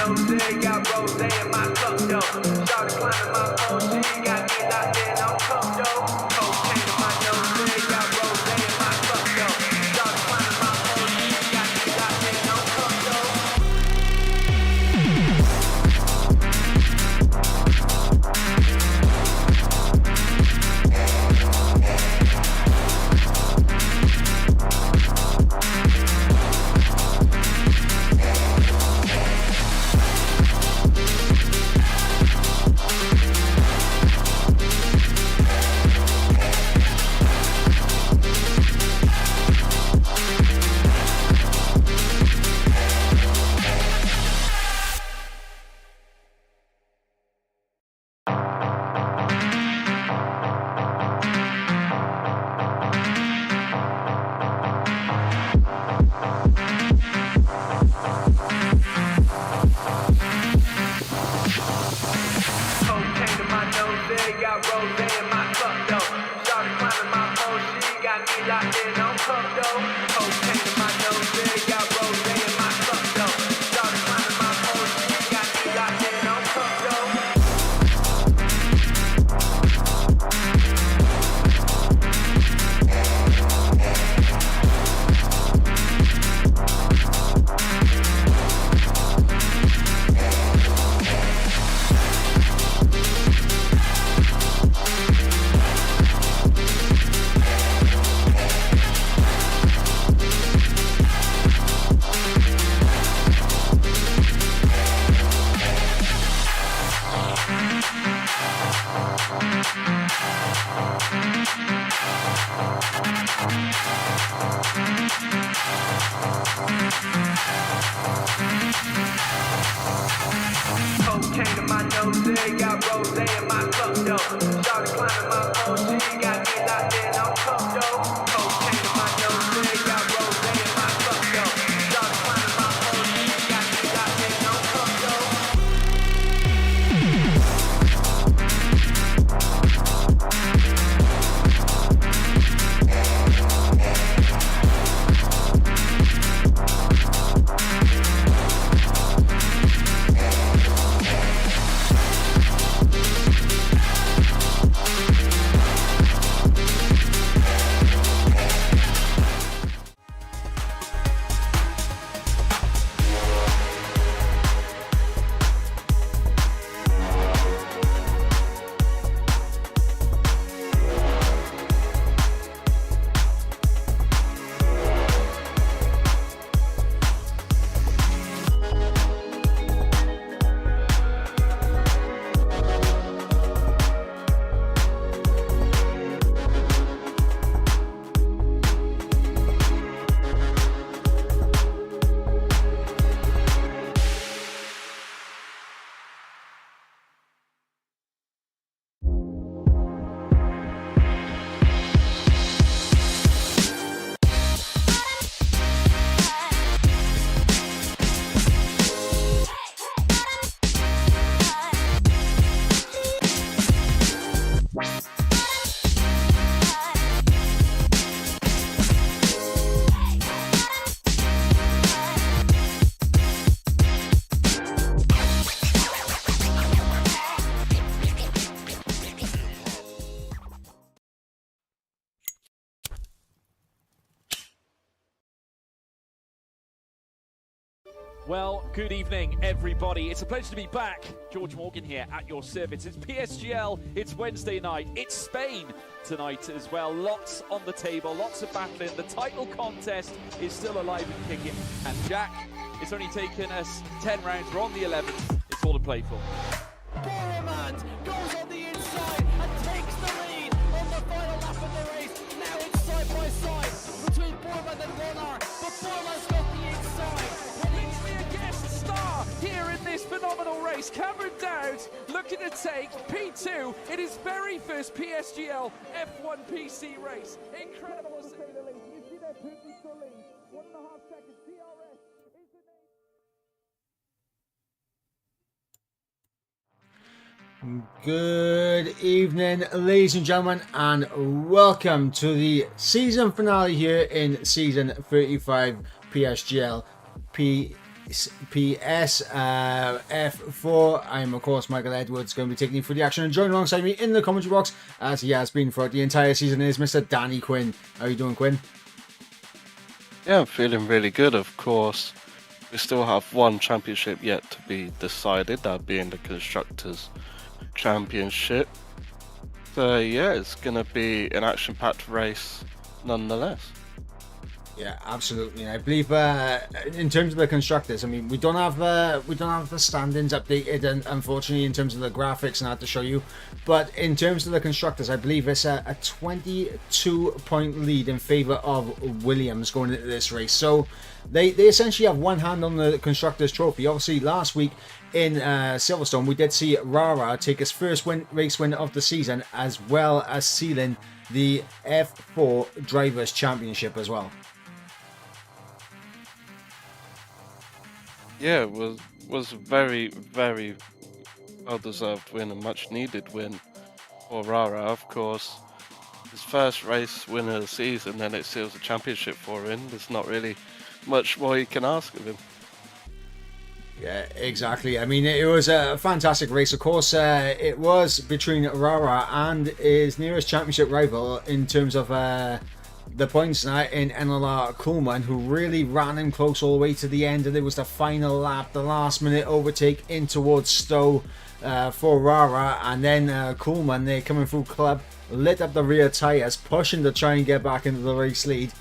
nose, got rose in my cup, yo. Started climbing my phone, she got me locked in on cup, yo. Cocaine in my nose, got rose in my cup, yo. Started climbing my phone, she got me locked in on cup, yo. Cocaine in my nose, got rose in my cup, yo. Started climbing my phone, she got me locked in on cup, yo. Cocaine in my nose, got rose in my cup, yo. Started climbing my phone, she got me locked in on cup, yo. Well, good evening, everybody. It's a pleasure to be back. George Morgan here at your service. It's PSGL, it's Wednesday night, it's Spain tonight as well. Lots on the table, lots of battling. The title contest is still alive and kicking. And Jack, it's only taken us 10 rounds. We're on the 11th. It's all to play for. Bahrain goes on the inside and takes the lead on the final lap of the race. Now it's side by side between Borman and Warner, but Borman's got the inside. Here in this phenomenal race, Cameron Dowd looking to take P2 in his very first PSGL F1 PC race. Incredible to say the least. You see that perfect lead, 1.5 seconds. DRS is the name. Good evening, ladies and gentlemen, and welcome to the season finale here in season 35 PSGL PS F4. I'm, of course, Michael Edwards, going to be taking you through the action. And joining alongside me in the commentary box, as he has been throughout the entire season, is Mr. Danny Quinn. How are you doing, Quinn? Yeah, I'm feeling really good, of course. We still have one championship yet to be decided, that being the Constructors' Championship. So yeah, it's going to be an action-packed race nonetheless. Yeah, absolutely. And I believe in terms of the constructors, I mean, we don't have the standings updated, and unfortunately, in terms of the graphics, and I have to show you. But in terms of the constructors, I believe it's a 22-point lead in favour of Williams going into this race. So they essentially have one hand on the constructors' trophy. Obviously, last week in Silverstone, we did see Rara take his first race win of the season, as well as sealing the F4 Drivers' Championship as well. Yeah, it was a very, very well-deserved win, a much-needed win for Rara. Of course, his first race win of the season, and it seals a championship for him. There's not really much more you can ask of him. Yeah, exactly. I mean, it was a fantastic race. Of course, it was between Rara and his nearest championship rival in terms of the points now in NLR Kuhlman, who really ran him close all the way to the end. And it was the final lap, the last minute overtake in towards Stowe for Rara. And then Kuhlman, they coming through club, lit up the rear tyres, pushing to try and get back into the race lead.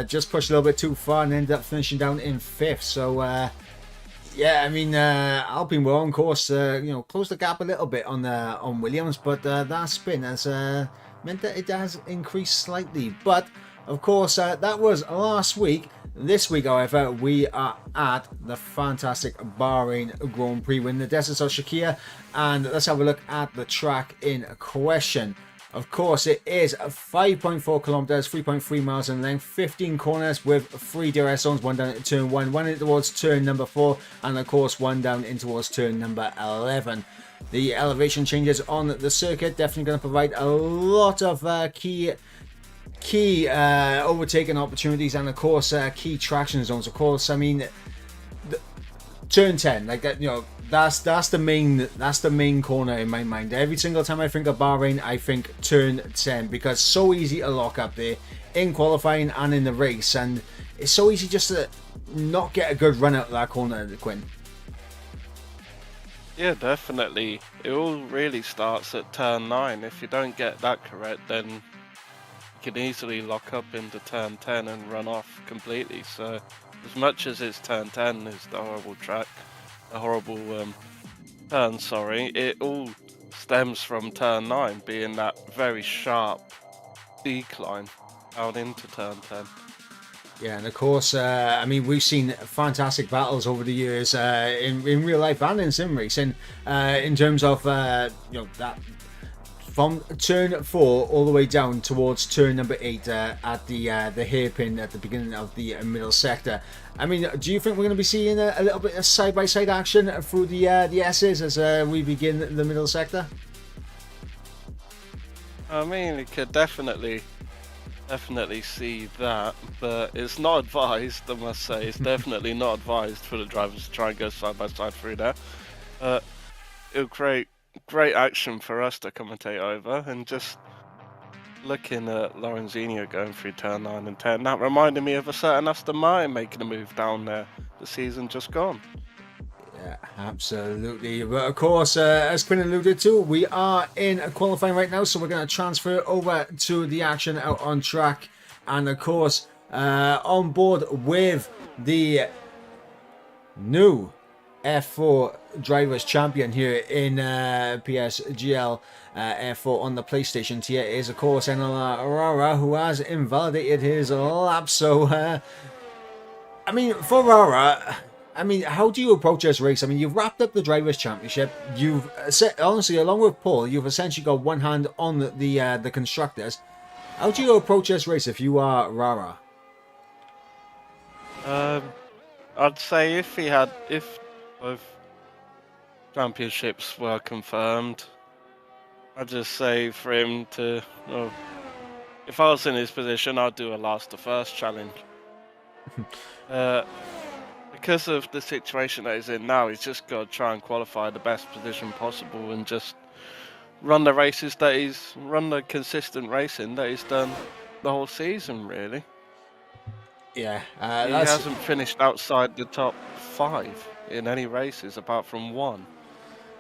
Just pushed a little bit too far and ended up finishing down in 5th. So, yeah, I mean, Alpine were on course, closed the gap a little bit on Williams, but that spin has meant that it has increased slightly. But of course, that was last week. This week, however, we are at the fantastic Bahrain Grand Prix in the Desert of Shakir, and let's have a look at the track in question. Of course, it is 5.4 kilometers, 3.3 miles in length, 15 corners with 3 DRS zones, one down into turn 1, one in towards turn number 4, and of course one down in towards turn number 11. The elevation changes on the circuit definitely going to provide a lot of key overtaking opportunities, and of course key traction zones. Of course, I mean, turn 10, like that, that's the main corner in my mind. Every single time I think of Bahrain, I think turn 10, because it's so easy to lock up there in qualifying and in the race, and it's so easy just to not get a good run out of that corner, Quinn. Yeah, definitely. It all really starts at turn 9. If you don't get that correct, then you can easily lock up into turn 10 and run off completely. So as much as it's turn 10 is the horrible track, the horrible turn, it all stems from turn 9 being that very sharp decline out into turn 10. Yeah, and of course, I mean, we've seen fantastic battles over the years in real life and in sim racing in terms of that from turn 4 all the way down towards turn number 8 at the hairpin at the beginning of the middle sector. I mean, do you think we're going to be seeing a little bit of side-by-side action through the S's as we begin the middle sector? I mean, you could definitely see that, but it's not advised, I must say. It's definitely not advised for the drivers to try and go side by side through there. It'll create great action for us to commentate over, and just looking at Lorenzino going through turn 9 and 10, that reminded me of a certain Aston Martin making a move down there the season just gone. Yeah, absolutely. But of course, as Quinn alluded to, we are in qualifying right now, so we're going to transfer over to the action out on track. And of course, on board with the new F4 Drivers Champion here in PSGL F4 on the PlayStation tier is, of course, NLR Rara, who has invalidated his lap. So, I mean, for Rara, I mean, how do you approach this race? I mean, you've wrapped up the Drivers' Championship. You've, honestly, along with Paul, you've essentially got one hand on the constructors. How do you approach this race if you are Rara? I'd say if both championships were confirmed, I'd just say for him to, if I was in his position, I'd do a last to first challenge. because of the situation that he's in now, he's just got to try and qualify the best position possible and just run the consistent racing that he's done the whole season, really. Yeah, He hasn't finished outside the top 5 in any races apart from one.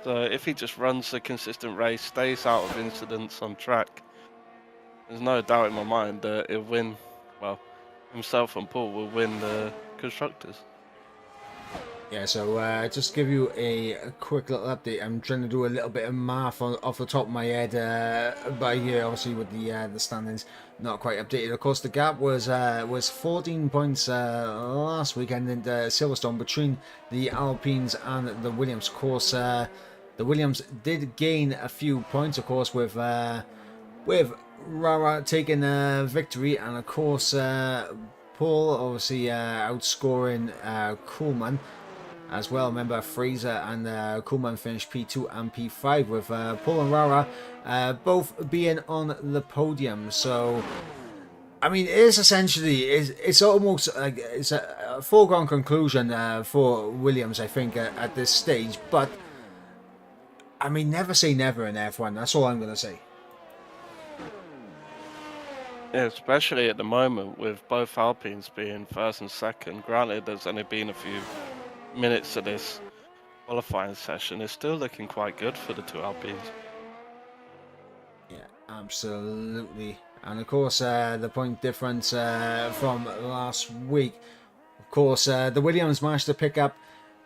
So if he just runs a consistent race, stays out of incidents on track, there's no doubt in my mind that he'll win. Well, himself and Paul will win the Constructors. Yeah, so just give you a quick little update. I'm trying to do a little bit of math off the top of my head, but here obviously with the standings not quite updated. Of course, the gap was 14 points last weekend in Silverstone between the Alpines and the Williams. Of course, the Williams did gain a few points, of course, with Rara taking a victory, and of course Paul obviously outscoring Kuhlmann as well. Remember, Fraser and Kuhlmann finished P2 and P5 with Paul and Rara both being on the podium. So, I mean, it is essentially, it's almost like it's a foregone conclusion for Williams, I think, at this stage. But, I mean, never say never in F1. That's all I'm going to say. Yeah, especially at the moment with both Alpines being first and second. Granted, there's only been a few minutes of this qualifying session. It's still looking quite good for the two Alpines. Yeah, absolutely. And of course, the point difference from last week. Of course, the Williams managed to pick up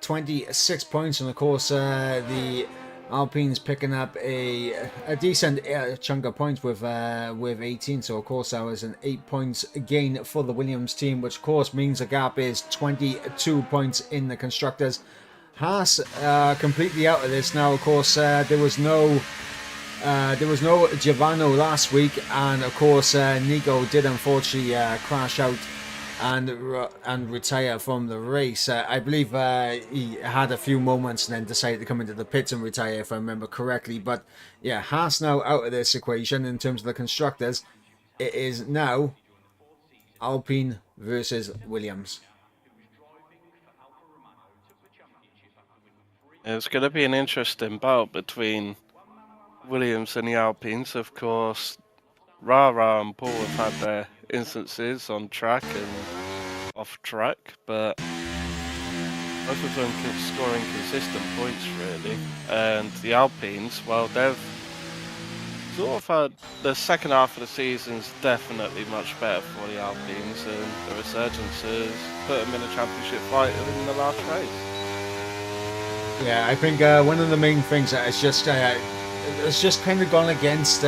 26 points, and of course, the Alpines picking up a decent chunk of points with 18. So of course that was an 8 points gain for the Williams team, which of course means the gap is 22 points in the constructors. Haas completely out of this now. Of course there was no Giovanni last week, and of course Nico did unfortunately crash out and retire from the race. I believe he had a few moments and then decided to come into the pits and retire, if I remember correctly. But yeah, Haas now out of this equation in terms of the constructors. It is now Alpine versus Williams. It's going to be an interesting bout between Williams and the Alpines. Of course, Rara and Paul have had their instances on track and off track, but both of them scoring consistent points really. And the Alpines, well, they've sort of had the second half of the season's definitely much better for the Alpines, and the resurgence has put them in a championship fight in the last race. Yeah, I think one of the main things that it's just kind of gone against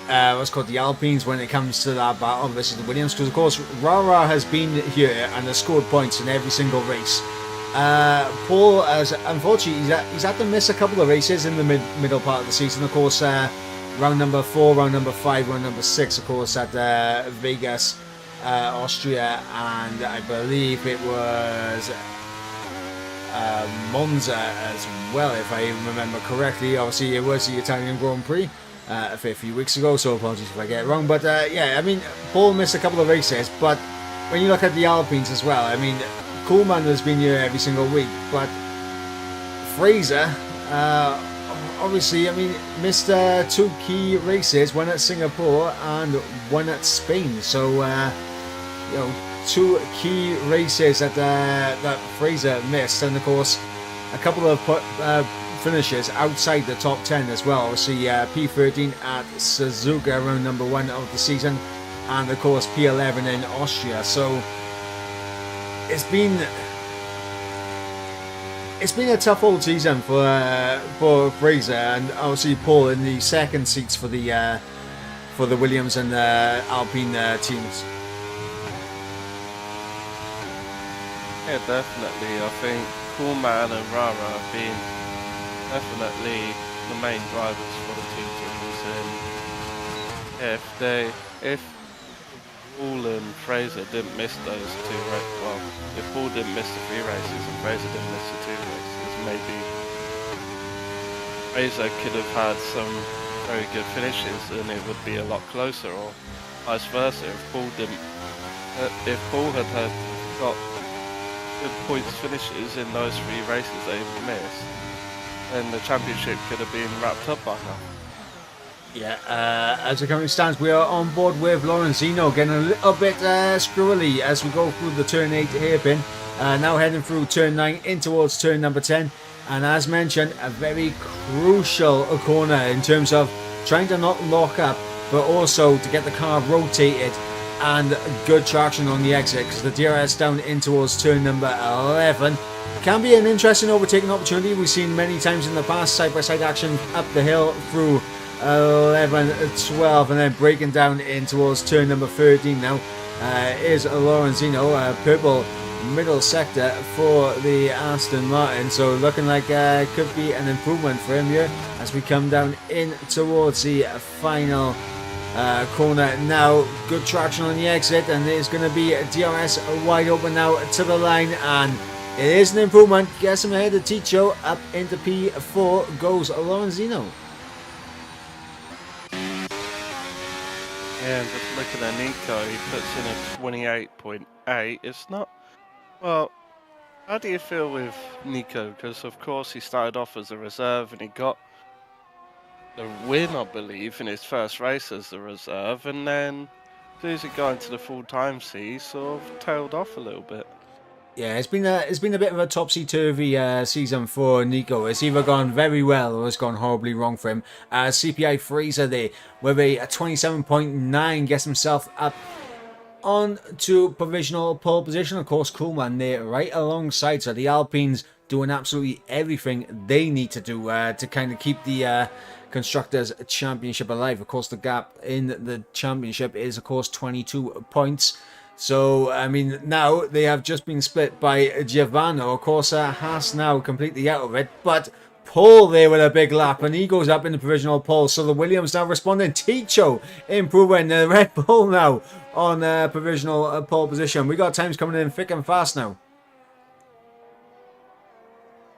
what's called the Alpines when it comes to that battle versus the Williams, because of course Rara has been here and has scored points in every single race. Paul has unfortunately he's had to miss a couple of races in the middle part of the season. Of course, round number 4, round number 5, round number 6, of course, at Vegas, Austria, and I believe it was Monza as well, if I remember correctly. Obviously, it was the Italian Grand Prix a fair few weeks ago, so apologies if I get it wrong. But yeah, I mean, Paul missed a couple of races, but when you look at the Alpines as well, I mean, Kuhlmann has been here every single week, but Fraser, obviously, I mean, missed 2 key races, one at Singapore and one at Spain. So, you know, 2 key races that Fraser missed, and of course, a couple of finishes outside the top 10 as well. Obviously, P13 at Suzuka, round number 1 of the season, and of course P11 in Austria. So it's been a tough old season for Fraser, and obviously Paul in the second seats for the Williams and Alpine teams. Yeah, definitely. I think Kuhlmann and Rara have been definitely the main drivers for the two teams, and if Paul and Fraser didn't miss those 2 races, well, if Paul didn't miss the 3 races and Fraser didn't miss the 2 races, maybe Fraser could have had some very good finishes and it would be a lot closer, or vice versa. If Paul had got good points finishes in those 3 races they've missed, then the championship could have been wrapped up by now. Yeah, as it currently stands, we are on board with Lorenzino, getting a little bit squirrely as we go through the turn 8 hairpin. Now heading through turn 9 in towards turn number 10. And as mentioned, a very crucial corner in terms of trying to not lock up, but also to get the car rotated and good traction on the exit, because the DRS down in towards turn number 11 can be an interesting overtaking opportunity. We've seen many times in the past side-by-side action up the hill through 11, 12, and then breaking down in towards turn number 13 now is Lorenzino, purple middle sector for the Aston Martin, so looking like could be an improvement for him here as we come down in towards the final corner now. Good traction on the exit, and it's going to be DRS wide open now to the line, and it is an improvement. Gets him ahead of Ticho. Up into P4 goes Lorenzino. Yeah, and just looking at Nico, he puts in a 28.8. It's not... Well, how do you feel with Nico? Because, of course, he started off as a reserve and he got the win, I believe, in his first race as a reserve. And then, as soon as he got into the full-time seat, he sort of tailed off a little bit. Yeah, it's been a bit of a topsy-turvy season for Nico. It's either gone very well or it's gone horribly wrong for him. CPI Fraser there with a 27.9 gets himself up on to provisional pole position. Of course, Coolman there right alongside. So the Alpines doing absolutely everything they need to do to kind of keep the Constructors' Championship alive. Of course, the gap in the championship is, of course, 22 points. So, I mean, now they have just been split by Giovanno. Of course, Haas now completely out of it. But Paul there with a big lap, and he goes up in the provisional pole. So the Williams now responding. Ticho improving. The Red Bull now on provisional pole position. We got times coming in thick and fast now.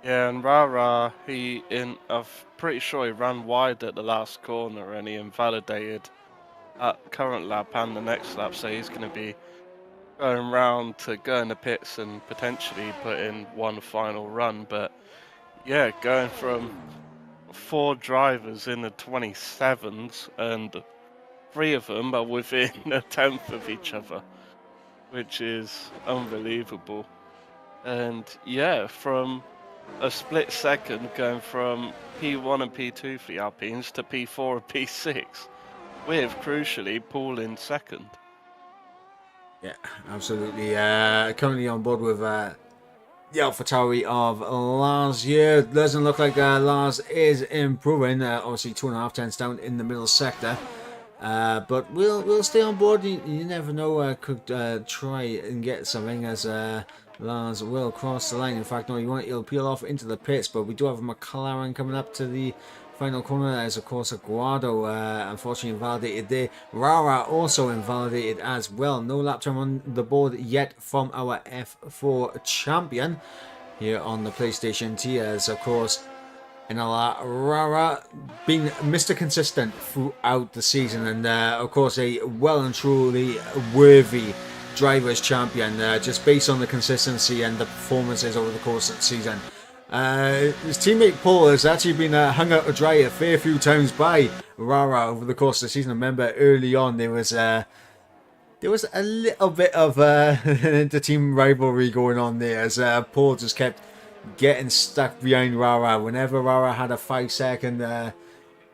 Yeah, and Rara, I'm pretty sure he ran wide at the last corner and he invalidated at current lap and the next lap. So he's going to be going round to go in the pits and potentially put in one final run. But yeah, going from 4 drivers in the 27s and 3 of them are within a tenth of each other, which is unbelievable. And yeah, from a split second going from P1 and P2 for the Alpines to P4 and P6, with crucially Paul in second. Yeah, absolutely. Currently on board with the AlphaTauri of Lars here. Doesn't look like Lars is improving. Obviously 2.5 tenths down in the middle sector. But we'll stay on board. You never know. Could try and get something as Lars will cross the line. In fact, no, he'll peel off into the pits. But we do have a McLaren coming up to the final corner. As of course Aguado unfortunately invalidated there. Rara also invalidated as well. No lap time on the board yet from our F4 champion here on the PlayStation tiers. Of course, and Rara been Mr. Consistent throughout the season, and of course a well and truly worthy drivers champion, just based on the consistency and the performances over the course of the season. His teammate Paul has actually been hung out to dry a fair few times by Rara over the course of the season. I remember early on there was a little bit of an inter-team rivalry going on there, as Paul just kept getting stuck behind Rara whenever Rara had a 5-second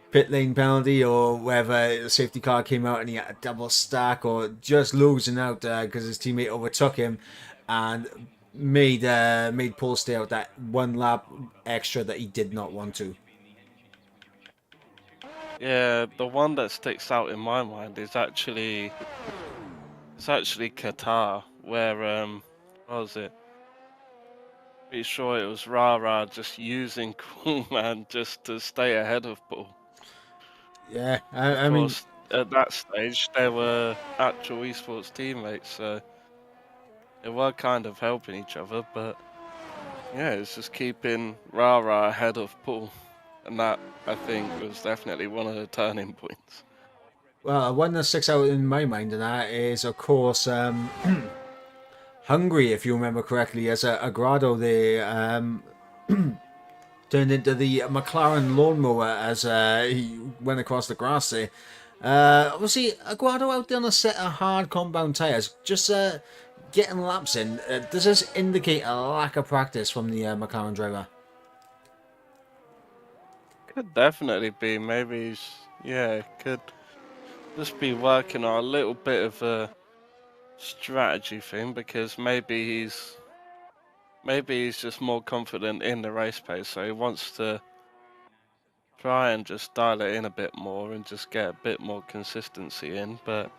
pit lane penalty, or whether the safety car came out and he had a double stack, or just losing out because his teammate overtook him and made Paul stay out that 1 lap extra that he did not want to. Yeah, the one that sticks out in my mind is actually Qatar, where what was it? Pretty sure it was Rara just using Coolman just to stay ahead of Paul. Yeah, I mean, at that stage they were actual esports teammates, so they were kind of helping each other. But yeah, it's just keeping Rara ahead of Paul, and that I think was definitely one of the turning points. well, one that sticks out in my mind, and that is, of course, Hungary, if you remember correctly, as Agrado, they turned into the McLaren lawnmower as he went across the grass there. Obviously, Aguado out there on a set of hard compound tyres, just getting laps in. Does this indicate a lack of practice from the McLaren driver? Could definitely be. Maybe could just be working on a little bit of a strategy thing, because maybe he's just more confident in the race pace, so he wants to try and just dial it in a bit more and just get a bit more consistency in. But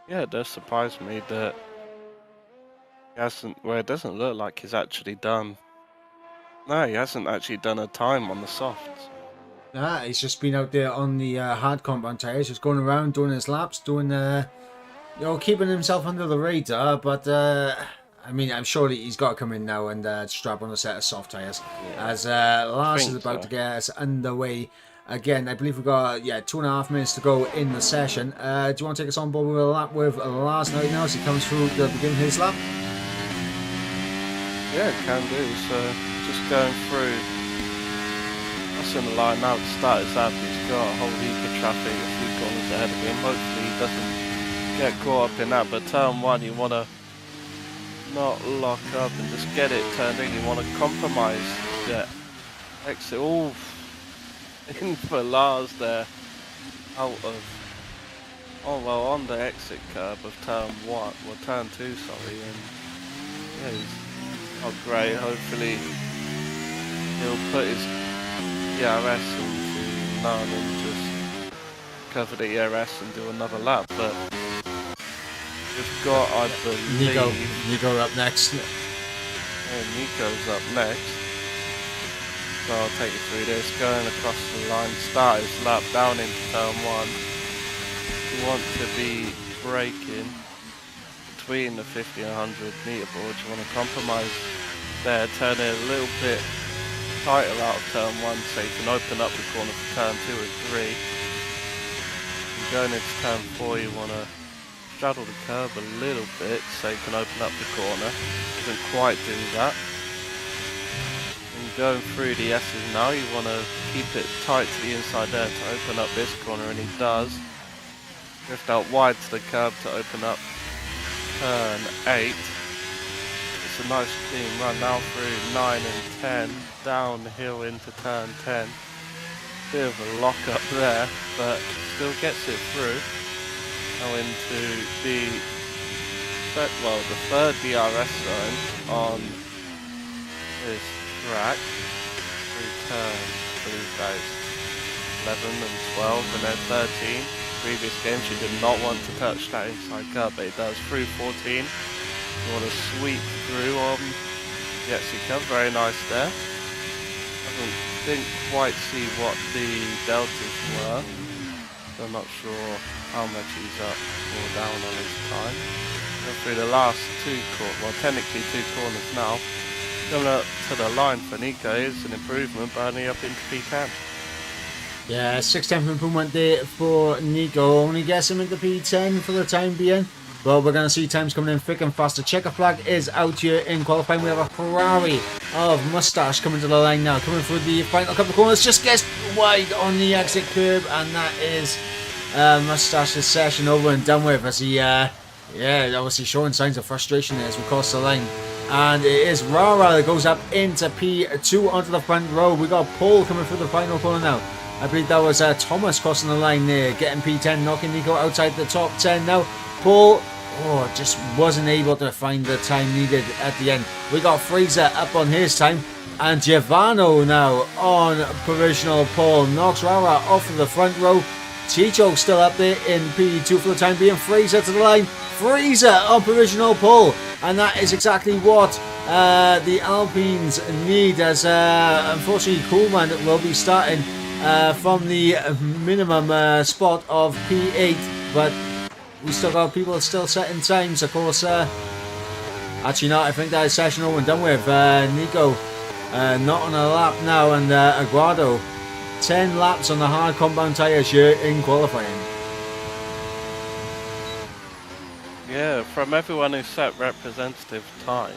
yeah, it does surprise me that he hasn't. Well, it doesn't look like he's actually done. No, he hasn't actually done a time on the softs. Nah, he's just been out there on the hard compound tyres, just going around doing his laps, doing keeping himself under the radar. But I mean, I'm sure he's got to come in now and strap on a set of soft tyres, as Lars is about to get us underway. Again, I believe we've got 2.5 minutes to go in the session. Do you want to take us on board with a lap with Lars now as he comes through to begin his lap? Yeah, can do. So just going through. That's in the line now to start his lap. He's got a whole heap of traffic, a few corners ahead of him. Hopefully he doesn't get caught up in that. But turn one, you want to not lock up and just get it turned in. You want to compromise the exit. Ooh, in for Lars there, out of, on the exit curb of turn one, well turn two, sorry, and yeah, he's not great. Hopefully he'll put his ERS into none and just cover the ERS and do another lap. But we've got, I believe, Nico up next. Yeah, Nico's up next. So I'll take you through this. Going across the line, start his lap down into turn one. You want to be braking between the 50 and 100 meter board. You want to compromise there, turn it a little bit tighter out of turn one so you can open up the corner for turn two and three. And going into turn four, you want to straddle the curb a little bit so you can open up the corner. Doesn't quite do that. And going through the S's now, you want to keep it tight to the inside there to open up this corner, and he does. Drift out wide to the curb to open up turn 8. It's a nice clean run now through 9 and 10, downhill into turn 10. Bit of a lock up there, but still gets it through. Now into the third DRS zone on this track. Through turn, I believe that is 11 and 12 and then 13. Previous games you did not want to touch that inside curb, but it does. Through 14. You want to sweep through on the exit curb. Very nice there. Didn't quite see what the deltas were. So I'm not sure how much he's up or down on his time. Go through the last technically two corners now. Coming up to the line for Nico is an improvement, but only up into P10. Yeah, 6/10 improvement there for Nico. Only gets him into P10 for the time being. But we're going to see times coming in thick and fast. The checker flag is out here in qualifying. We have a Ferrari of Mustache coming to the line now. Coming through the final couple of corners. Just gets wide on the exit curb. And that is Mustache's session over and done with. As he, obviously showing signs of frustration as we cross the line. And it is Rara that goes up into P2 onto the front row. We got Paul coming through the final corner now. I believe that was Thomas crossing the line there. Getting P10, knocking Nico outside the top 10 now. Paul just wasn't able to find the time needed at the end. We got Fraser up on his time, and Giovanno now on provisional pole. Knocks Rara off of the front row. Chicho still up there in P2 for the time being. Fraser to the line. Fraser on provisional pole, and that is exactly what the Alpines need, as unfortunately Kuhlmann will be starting from the minimum spot of P8, but we still got people still setting times, of course. Actually not, I think that is session over and done with. Nico not on a lap now, and Aguado 10 laps on the hard compound tyres here in qualifying. Yeah, from everyone who set representative times,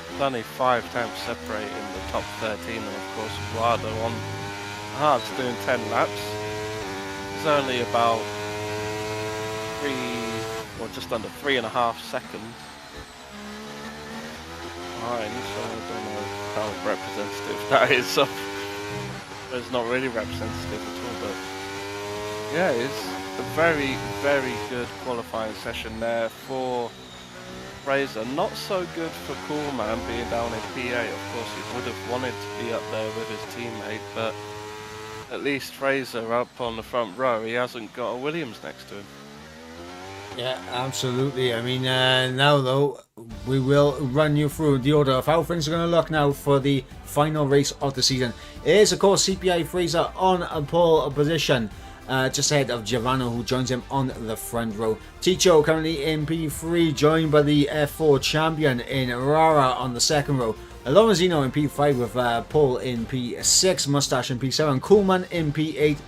there's only 5 times separating the top 13, and of course Guado on hards doing 10 laps. It's only about just under 3.5 seconds behind, so I don't know how representative that is. So it's not really representative at all, but yeah, it's a very, very good qualifying session there for Fraser. Not so good for Coolman being down in PA. Of course, he would have wanted to be up there with his teammate, but at least Fraser up on the front row, he hasn't got a Williams next to him. Yeah, absolutely. I mean, now though, we will run you through the order of how things are going to look now for the final race of the season. It is, of course, CPI Fraser on a pole position, just ahead of Giovanni, who joins him on the front row. Ticho currently in P3, joined by the F4 champion in Rara on the second row. Lorenzino in P5 with Paul in P6, Mustache in P7, Coolman in P8,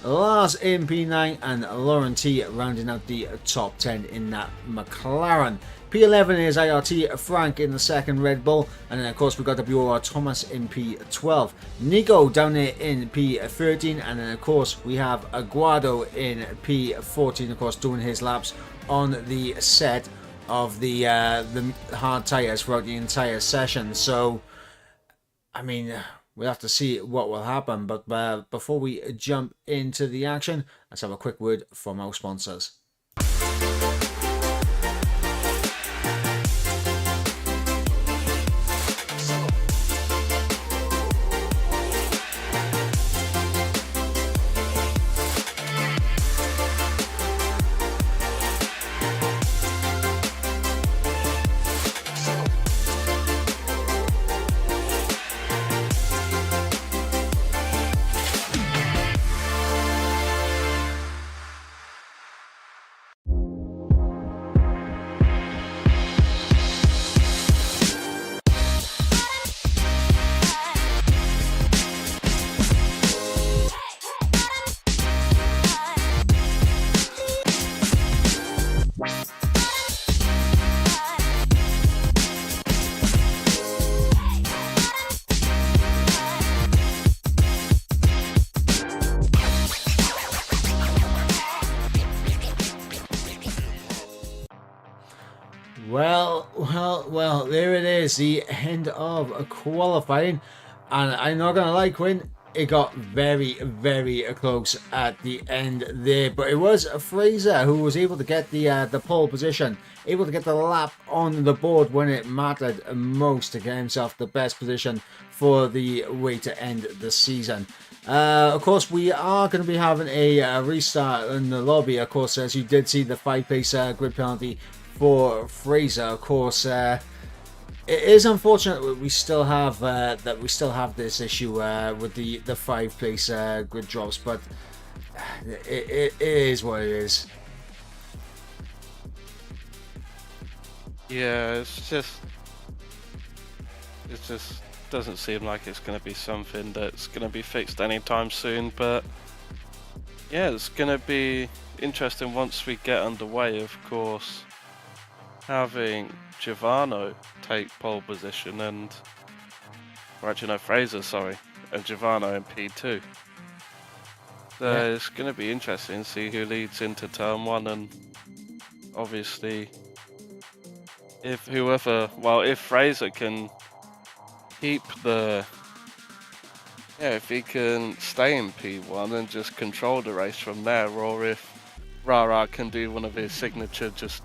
Lars in P9, and Lauren T rounding out the top 10 in that McLaren. P11 is IRT Frank in the second Red Bull, and then of course we've got WR Thomas in P12, Nico down there in P13, and then of course we have Aguado in P14, of course doing his laps on the set of the hard tyres throughout the entire session. So I mean, we'll have to see what will happen, but before we jump into the action, let's have a quick word from our sponsors. Well, there it is, the end of qualifying, and I'm not gonna lie, Quinn, it got very, very close at the end there, but it was Fraser who was able to get the pole position, able to get the lap on the board when it mattered most to get himself the best position for the way to end the season. Of course, we are going to be having a restart in the lobby. Of course, as you did see, the 5-place grid penalty for Fraser. Of course, it is unfortunate that we still have this issue with the 5-place grid drops, but it is what it is. Yeah, it just doesn't seem like it's going to be something that's going to be fixed anytime soon, but yeah, it's going to be interesting once we get underway. Of course, having Giovanni take pole position and Fraser, and Giovanni in P2. So it's going to be interesting to see who leads into turn 1, and obviously if Fraser can keep if he can stay in P1 and just control the race from there, or if Rara can do one of his signature, just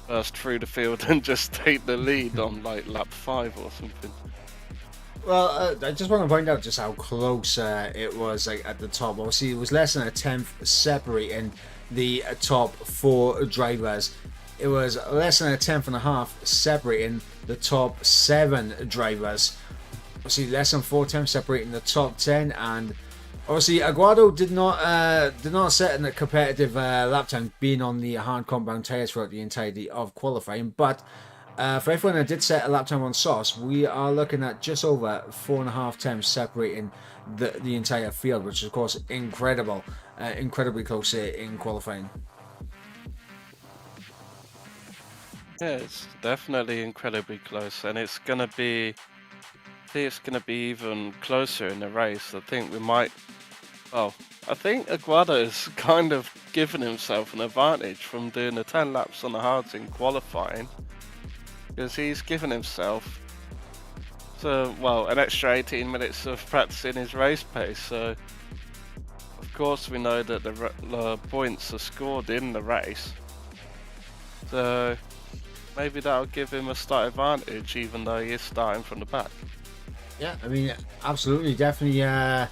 burst through the field and just take the lead on like lap 5 or something. Well, I just want to point out just how close it was at the top. Obviously, it was less than a tenth separating the top 4 drivers. It was less than a tenth and a half separating the top 7 drivers. Obviously, less than 4 tenths separating the top 10, and obviously Aguado did not set in a competitive lap time, being on the hard compound tyres throughout the entirety of qualifying. But for everyone that did set a lap time on sauce, we are looking at just over 4.5 tenths separating the entire field, which is of course incredible, incredibly close in qualifying. Yeah, it's definitely incredibly close, and it's gonna be. I think it's gonna be even closer in the race. I think we might. Well, I think Aguado has kind of given himself an advantage from doing the 10 laps on the hards in qualifying, because he's given himself an extra 18 minutes of practicing his race pace. So, of course, we know that the points are scored in the race. So, maybe that'll give him a start advantage, even though he is starting from the back. Yeah, I mean, absolutely, definitely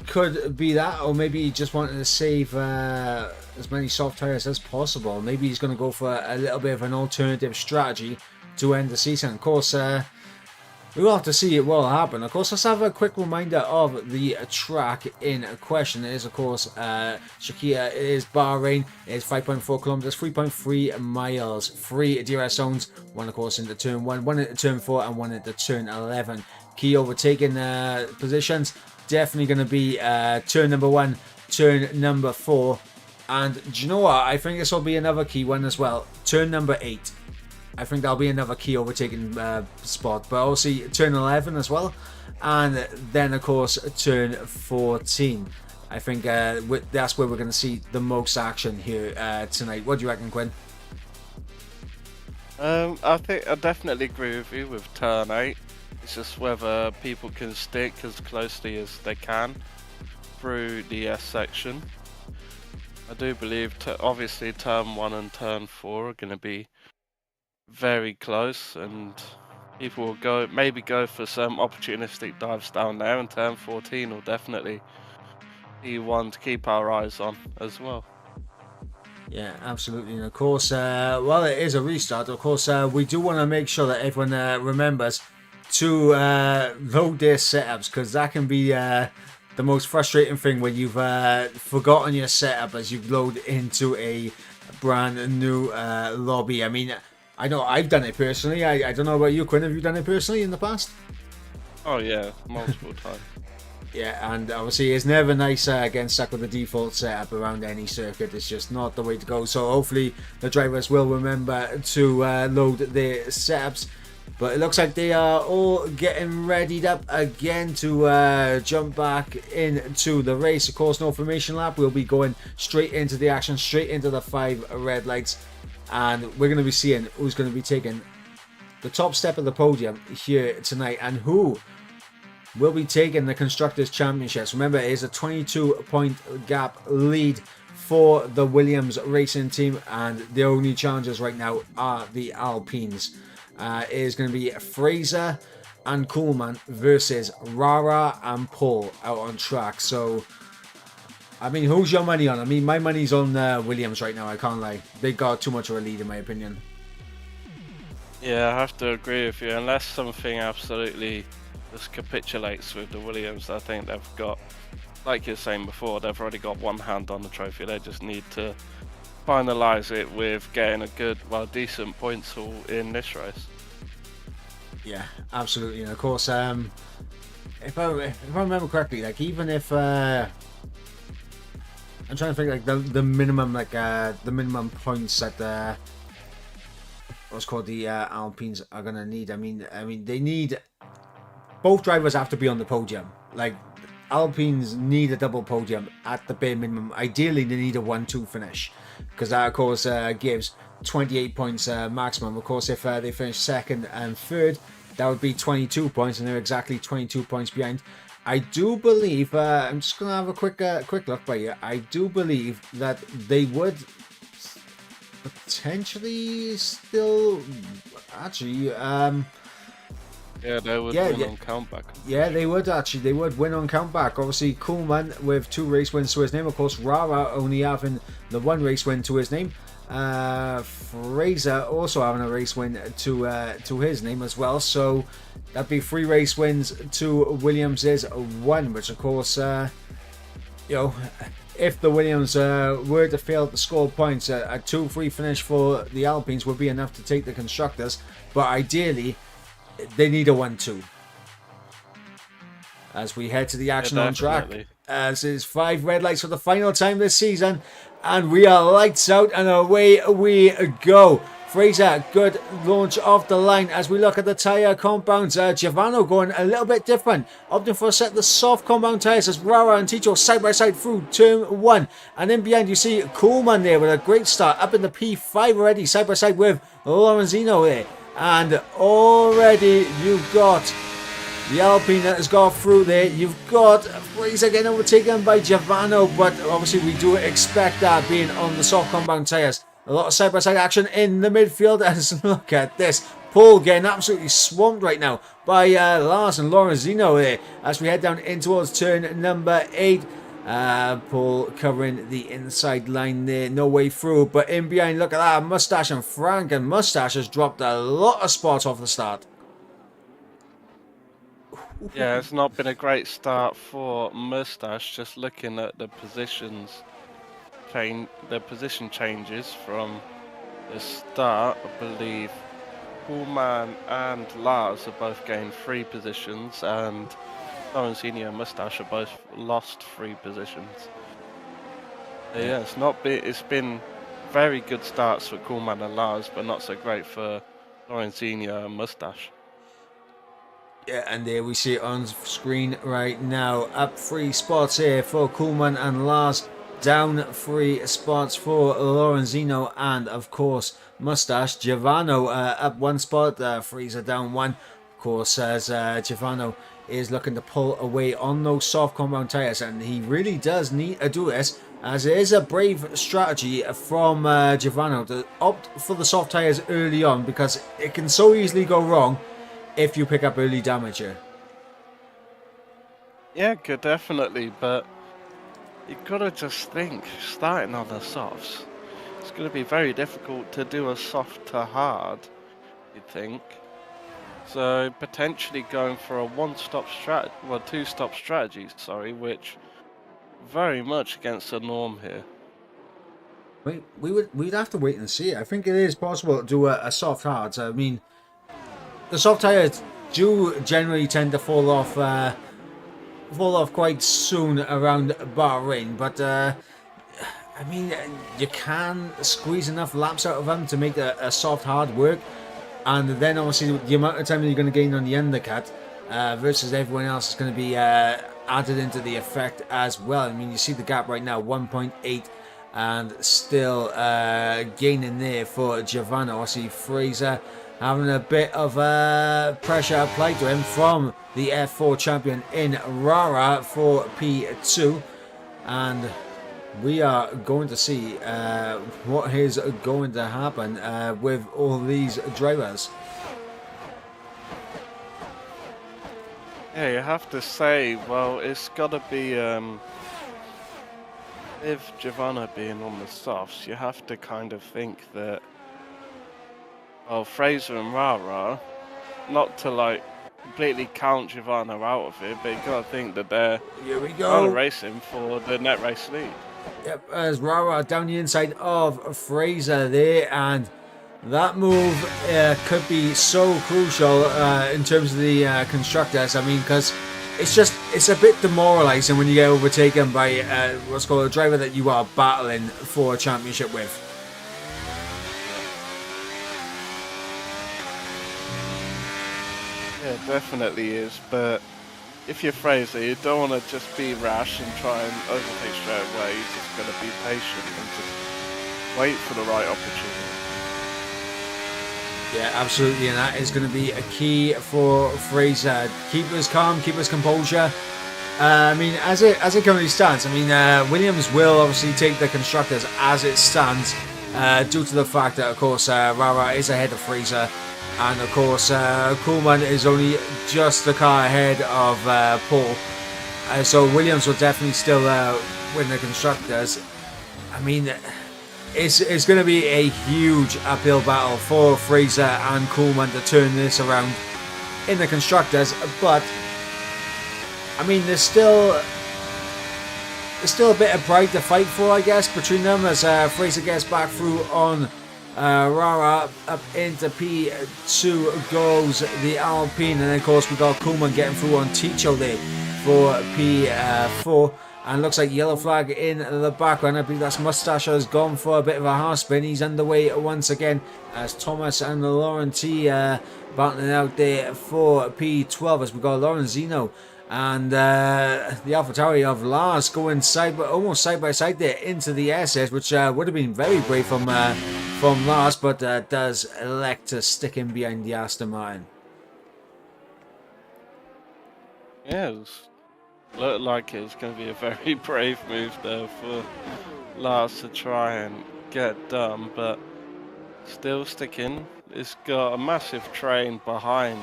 could be that, or maybe he just wanted to save as many soft tires as possible. Maybe he's going to go for a little bit of an alternative strategy to end the season. Of course, we will have to see it will happen. Of course, let's have a quick reminder of the track in question. It is, of course, Shakira. It is Bahrain. It is 5.4 kilometers, 3.3 miles, 3 DRS zones. One, of course, into turn 1, one into turn 4, and one into turn 11. Key overtaking positions. Definitely going to be turn number 1, turn number 4. And do you know what? I think this will be another key one as well. Turn number 8. I think that'll be another key overtaking spot. But also turn 11 as well. And then, of course, turn 14. I think that's where we're going to see the most action here tonight. What do you reckon, Quinn? I think I definitely agree with you with turn 8. It's just whether people can stick as closely as they can through the S section. I do believe, obviously, turn 1 and turn 4 are going to be very close, and people will maybe go for some opportunistic dives down there, and turn 14 will definitely be one to keep our eyes on as well. Yeah, absolutely. And of course, while it is a restart, of course, we do want to make sure that everyone remembers to load their setups, because that can be the most frustrating thing when you've forgotten your setup as you load into a brand new lobby. I mean, I know I've done it personally. I don't know about you, Quinn. Have you done it personally in the past? Oh yeah, multiple times. Yeah, and obviously it's never nice getting stuck with the default setup around any circuit. It's just not the way to go. So hopefully the drivers will remember to load their setups. But it looks like they are all getting readied up again to jump back into the race. Of course, no formation lap. We'll be going straight into the action, straight into the 5 red lights. And we're going to be seeing who's going to be taking the top step of the podium here tonight, and who will be taking the Constructors' Championships. Remember, it is a 22-point gap lead for the Williams racing team, and the only challengers right now are the Alpines. It is going to be Fraser and Kuhlman versus Rara and Paul out on track. So, I mean, who's your money on? I mean, my money's on Williams right now, I can't lie. They got too much of a lead, in my opinion. Yeah, I have to agree with you. Unless something absolutely just capitulates with the Williams, I think they've got, like you're saying before, they've already got one hand on the trophy. They just need to finalise it with getting a good, decent points haul in this race. Yeah, absolutely. And of course, if I remember correctly, like, even if I'm trying to think, like, the minimum, like the minimum points that what's called the Alpines are gonna need. I mean, they need, both drivers have to be on the podium. Like, Alpines need a double podium at the bare minimum. Ideally, they need a 1-2 finish, because that, of course, gives 28 points maximum. Of course, if they finish second and third, that would be 22 points, and they're exactly 22 points behind. I do believe, I'm just going to have a quick look by here. I do believe that they would potentially still, actually, yeah, they would win on countback. Yeah, they would actually. They would win on countback. Obviously, Kuhlman with 2 race wins to his name. Of course, Rara only having the 1 race win to his name. Fraser also having a race win to his name as well. So that'd be 3 race wins to Williams's 1, which of course, if the Williams were to fail to score points, a 2-3 finish for the Alpines would be enough to take the constructors. But ideally, they need a 1-2. As we head to the action on track, as is 5 red lights for the final time this season, and we are lights out and away we go. Fraser, good launch off the line as we look at the tyre compounds. Giovanno going a little bit different, opting for a set of the soft compound tyres as Rara and Ticho side by side through turn 1. And then behind you see Coolman there with a great start up in the P5 already, side by side with Lorenzino there. And already you've got the Alpine that has got through there. You've got Fraser getting overtaken by Giovanno, but obviously we do expect that being on the soft compound tyres. A lot of side-by-side action in the midfield, and look at this. Paul getting absolutely swamped right now by Lars and Lorenzino there as we head down in towards turn number 8. Paul covering the inside line there, no way through, but in behind, look at that, Mustache and Frank, and Mustache has dropped a lot of spots off the start. Yeah, it's not been a great start for Mustache, just looking at the positions. The position changes from the start. I believe Pullman and Lars have both gained 3 positions, and Lorenzino and Mustache have both lost 3 positions. Yeah, it's been very good starts for Coolman and Lars, but not so great for Lorenzino and Mustache. Yeah, and there we see it on screen right now. Up 3 spots here for Coolman and Lars. Down 3 spots for Lorenzino and, of course, Mustache. Giovanno up 1 spot. Fraser down 1. Of course, as Giovanno is looking to pull away on those soft compound tyres. And he really does need to do this, as it is a brave strategy from Giovanno to opt for the soft tyres early on, because it can so easily go wrong if you pick up early damage here. Yeah, could definitely, but you've got to just think, starting on the softs, it's going to be very difficult to do a soft to hard, you'd think. So potentially going for a 2-stop strategy, which very much against the norm here. We'd have to wait and see. I think it is possible to do a soft hard. I mean, the soft tires do generally tend to fall off quite soon around Bahrain, but I mean, you can squeeze enough laps out of them to make a soft hard work, and then obviously the amount of time that you're going to gain on the undercut versus everyone else is going to be added into the effect as well. I mean, you see the gap right now, 1.8, and still gaining there for Giovanni. Obviously Fraser having a bit of pressure applied to him from the F4 champion in Rara for P2, and we are going to see what is going to happen with all these drivers. Yeah, you have to say, well, it's got to be, if Giovanna being on the softs, you have to kind of think that, well, Fraser and Rara, not to like completely count Giovanna out of it, but you got to think that they're racing for the net race lead. Yep, as Rara down the inside of Fraser there, and that move could be so crucial in terms of the constructors. I mean, because it's a bit demoralising when you get overtaken by what's called a driver that you are battling for a championship with. Yeah, it definitely is, but if you're Fraser, you don't want to just be rash and try and overtake straight away. You're just going to be patient and just wait for the right opportunity. Yeah, absolutely, and that is going to be a key for Fraser. Keep us calm, keep us composure. I mean, as it currently stands, I mean, Williams will obviously take the constructors as it stands, due to the fact that, of course, Rara is ahead of Fraser, and of course, Kuhlmann is only just a car ahead of Paul. So Williams will definitely still win the constructors. I mean, it's going to be a huge uphill battle for Fraser and Kuhlmann to turn this around in the constructors, but I mean, there's still a bit of pride to fight for, I guess, between them as Fraser gets back through on Rara. Up into P2 goes the Alpine, and then of course we got Kuhlmann getting through on Ticho there for P4. And looks like yellow flag in the background. I believe that's Mustache has gone for a bit of a half spin. He's underway once again as Thomas and Lauren T battling out there for P12 as we got Lorenzino and the AlphaTauri of Lars going almost side by side there into the SS, which would have been very brave from Lars, but does elect to stick in behind the Aston Martin. Yes. Looked like it was going to be a very brave move there for Lars to try and get done, but still sticking. It's got a massive train behind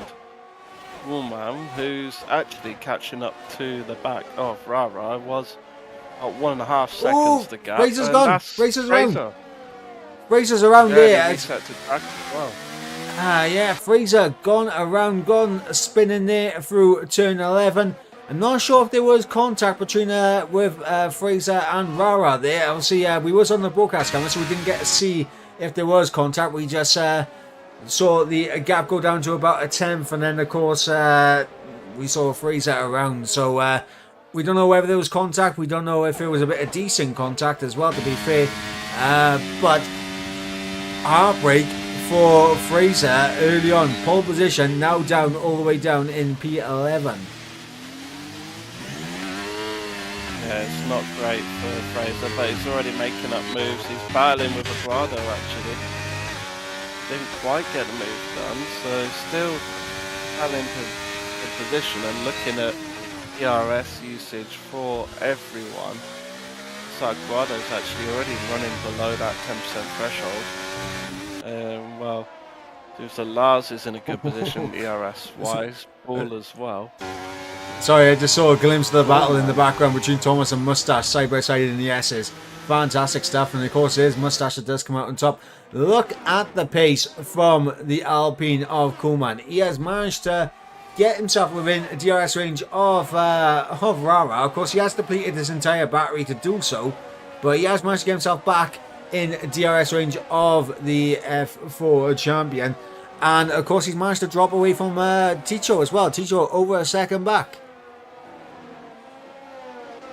Woolman, who's actually catching up to the back of Rara. Was at 1.5 seconds the gap. Fraser's gone. Fraser's around. Fraser. Fraser's around there. Reset to track as well. Yeah, Fraser gone spinning there through turn 11. I'm not sure if there was contact between with Fraser and Rara there. Obviously, we was on the broadcast camera, so we didn't get to see if there was contact. We just saw the gap go down to about a 10th, and then of course we saw Fraser around. So we don't know whether there was contact. We don't know if it was a bit of decent contact as well, to be fair. But heartbreak for Fraser early on. Pole position now down all the way down in P11. Yeah, it's not great for Fraser, but he's already making up moves. He's battling with Eduardo actually. Didn't quite get the move done, so still battling the position and looking at ERS usage for everyone. So Eduardo's actually already running below that 10% threshold. Well, seems that Lars is in a good position ERS-wise, Paul as well. Sorry, I just saw a glimpse of the battle in the background between Thomas and Mustache side by side in the S's. Fantastic stuff, and of course it is Mustache that does come out on top. Look at the pace from the Alpine of Kuhlmann. He has managed to get himself within a DRS range of Rara. Of course, he has depleted his entire battery to do so, but he has managed to get himself back in DRS range of the F4 champion. And of course, he's managed to drop away from Ticho as well. Ticho over a second back.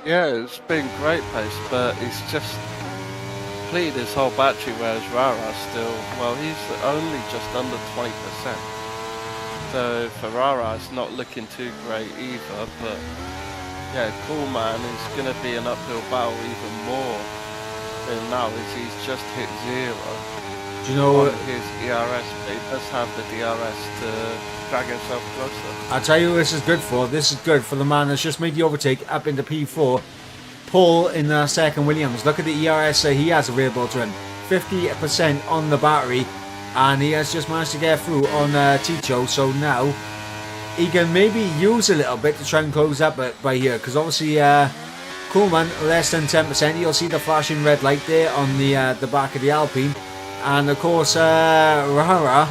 Yeah, it's been great pace, but he's just depleted his whole battery, whereas Rara still, well, he's only just under 20%. So for Rara, it's not looking too great either, but yeah, Kuhlmann is going to be an uphill battle even more than now, as he's just hit 0. Do you know on his ERS, but he does have the DRS to drag himself closer. I'll tell you who this is good for. This is good for the man that's just made the overtake up into P4. Paul in second Williams. Look at the ERS he has available to him. 50% on the battery. And he has just managed to get through on Ticho. So now he can maybe use a little bit to try and close up by here. Because obviously Kuhlmann less than 10%. You'll see the flashing red light there on the back of the Alpine. And of course Rara,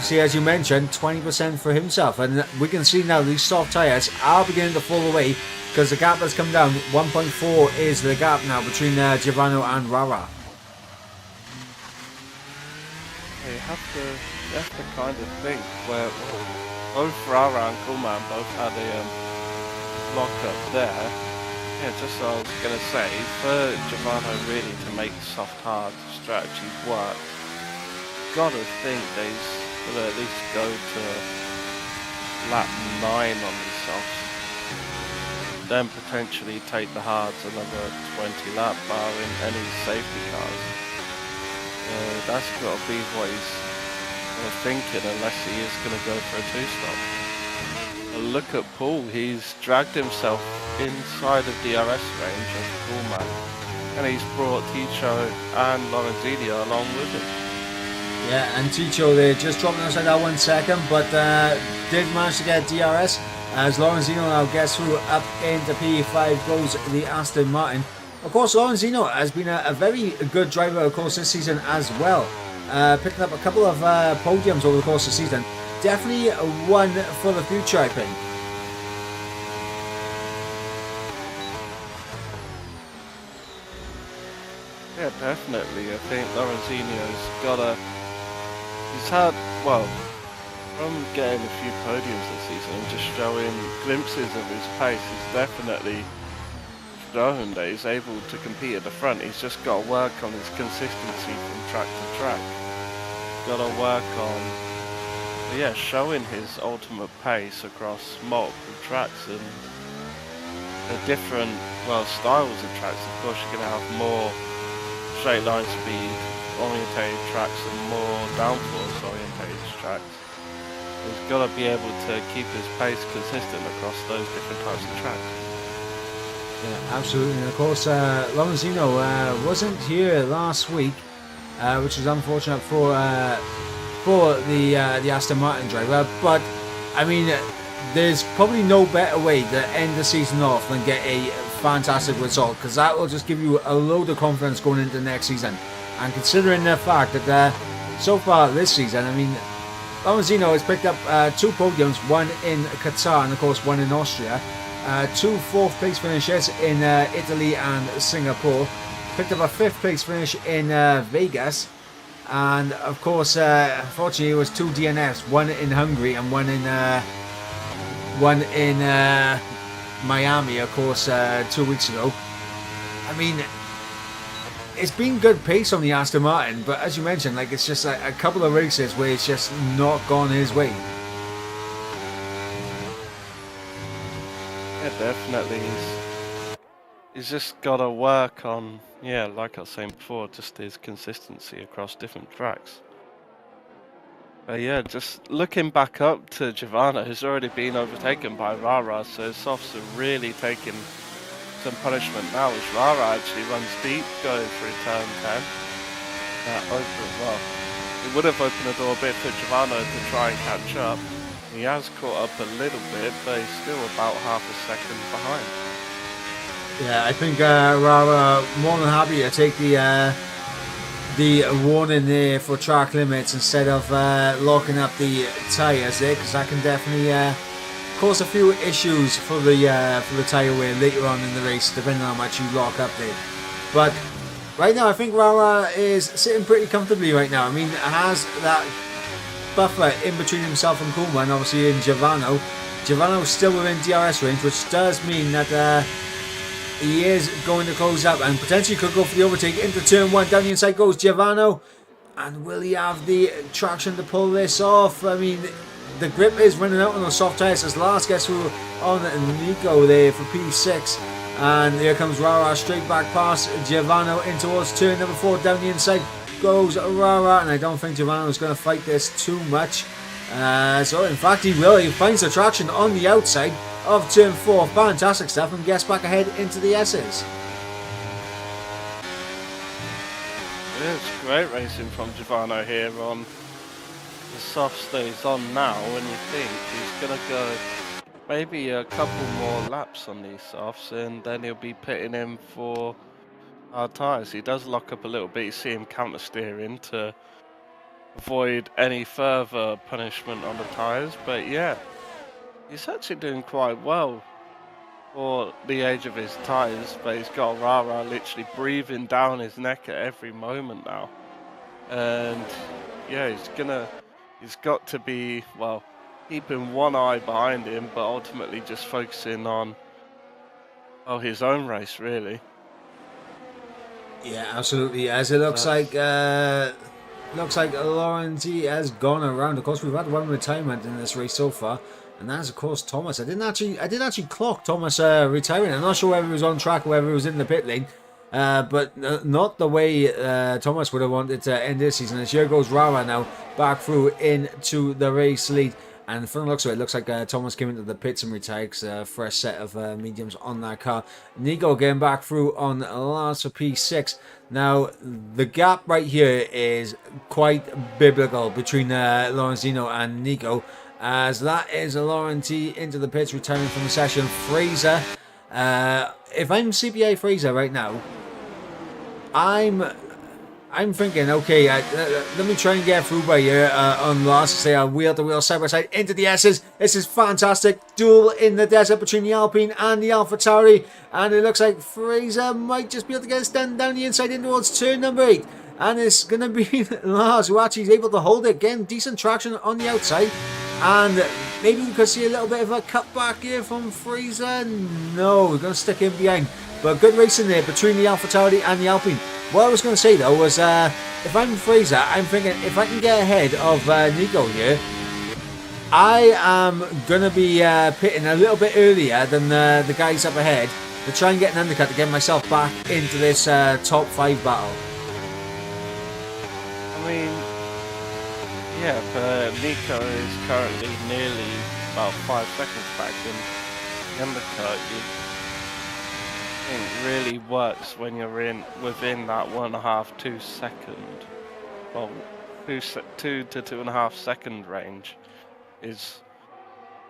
see, as you mentioned, 20% for himself, and we can see now these soft tyres are beginning to fall away because the gap has come down. 1.4 is the gap now between Giovanni and Rara. You have to kind of think where both Rara and Kuhlmann both had a block up there. Yeah, just what I was going to say, for Giovanni really to make soft hard strategy work, gotta think they will at least go to lap 9 on these softs, then potentially take the hards another 20 lap bar in any safety cars. That's got to be what he's thinking, unless he is going to go for a 2-stop. Look at Paul, he's dragged himself inside of DRS range of Kuhlmann, and he's brought Ticho and Lorenzino along with him. Yeah, and Ticho there just dropping outside that 1 second, but did manage to get DRS as Lorenzino now gets through up into P5 goes the Aston Martin. Of course, Lorenzino has been a very good driver, of course, this season as well, picking up a couple of podiums over the course of the season. Definitely one for the future, I think. Yeah, definitely. I think Lorenzino's he's had, well, from getting a few podiums this season and just showing glimpses of his pace, he's definitely shown that he's able to compete at the front. He's just got to work on his consistency from track to track. Got to work on, showing his ultimate pace across multiple tracks and the different, styles of tracks. Of course, you're going to have more straight line speed orientated tracks and more downforce orientated tracks. He's got to be able to keep his pace consistent across those different types of tracks. Yeah, absolutely. And of course, Lorenzino wasn't here last week, which is unfortunate for the Aston Martin driver. But I mean, there's probably no better way to end the season off than get a fantastic result, because that will just give you a load of confidence going into next season. And considering the fact that so far this season, I mean, Lorenzino has picked up 2 podiums, one in Qatar and of course one in Austria. 2 4th place finishes in Italy and Singapore. Picked up a 5th place finish in Vegas. And of course, unfortunately, it was 2 DNFs, one in Hungary and one in Miami, of course, 2 weeks ago. I mean, it's been good pace on the Aston Martin, but as you mentioned, like, it's just a couple of races where it's just not gone his way. Yeah, definitely. He's just got to work on, like I was saying before, just his consistency across different tracks. Just looking back up to Giovanna, who's already been overtaken by Rara, so his softs are really taking some punishment now as Rara actually runs deep going through turn 10. It would have opened the door a bit for Giovanna to try and catch up. He has caught up a little bit, but he's still about half a second behind. Yeah, I think Rara more than happy to take the warning there for track limits instead of locking up the tyres there, because that can definitely cause a few issues for the tyre wear later on in the race, depending on how much you lock up there. But right now, I think Rara is sitting pretty comfortably right now. I mean, has that buffer in between himself and Koolman, obviously in Giovanna. Giovanna's still within DRS range, which does mean that he is going to close up and potentially could go for the overtake into turn 1. Down the inside goes Giovanna. And will he have the traction to pull this off? I mean, the grip is running out on those soft tyres as last gets through on Nico there for P6. And here comes Rara straight back past Giovanna in towards turn number 4. Down the inside goes Rara. And I don't think Giovanna is going to fight this too much. So in fact he will. He finds the traction on the outside of turn 4. Fantastic stuff, and gets back ahead into the S's. Yeah, it's great racing from Giovanna here on the soft stays on now, and you think he's going to go maybe a couple more laps on these softs and then he'll be pitting in for hard tyres. He does lock up a little bit. You see him counter steering to avoid any further punishment on the tyres, but yeah, he's actually doing quite well for the age of his tyres, but he's got Rara literally breathing down his neck at every moment now. And yeah, he's got to be, well, keeping one eye behind him, but ultimately just focusing on his own race, really. Yeah, absolutely. As it looks like Laurenti has gone around. Of course, we've had one retirement in this race so far, and that's of course Thomas. I did actually clock Thomas retiring. I'm not sure whether he was on track or whether he was in the pit lane, but not the way Thomas would have wanted to end this season. As here goes Rara now back through into the race lead. And from the looks of it looks like Thomas came into the pits and retired for a fresh set of mediums on that car. Nico getting back through on last for P6. Now, the gap right here is quite biblical between Lorenzino and Nico, as that is Laurenti into the pits, retiring from the session. Fraser, if I'm CPA Fraser right now, I'm thinking, okay, let me try and get through by here on last, say wheel to wheel, side by side into the S's. This is fantastic. Duel in the desert between the Alpine and the AlphaTauri, and it looks like Fraser might just be able to get us down the inside in towards turn number 8. And it's going to be Lars who actually is able to hold it, getting decent traction on the outside. And maybe we could see a little bit of a cutback here from Fraser. No, we're going to stick in behind. But good racing there between the AlphaTauri and the Alpine. What I was going to say though was, if I'm Fraser, I'm thinking if I can get ahead of Nico here, I am going to be pitting a little bit earlier than the guys up ahead to try and get an undercut to get myself back into this top 5 battle. I mean, yeah, but Nico is currently nearly about 5 seconds back, and the undercut I think really works when you're within that 1.5, 2 second, well, 2 to 2.5 second range is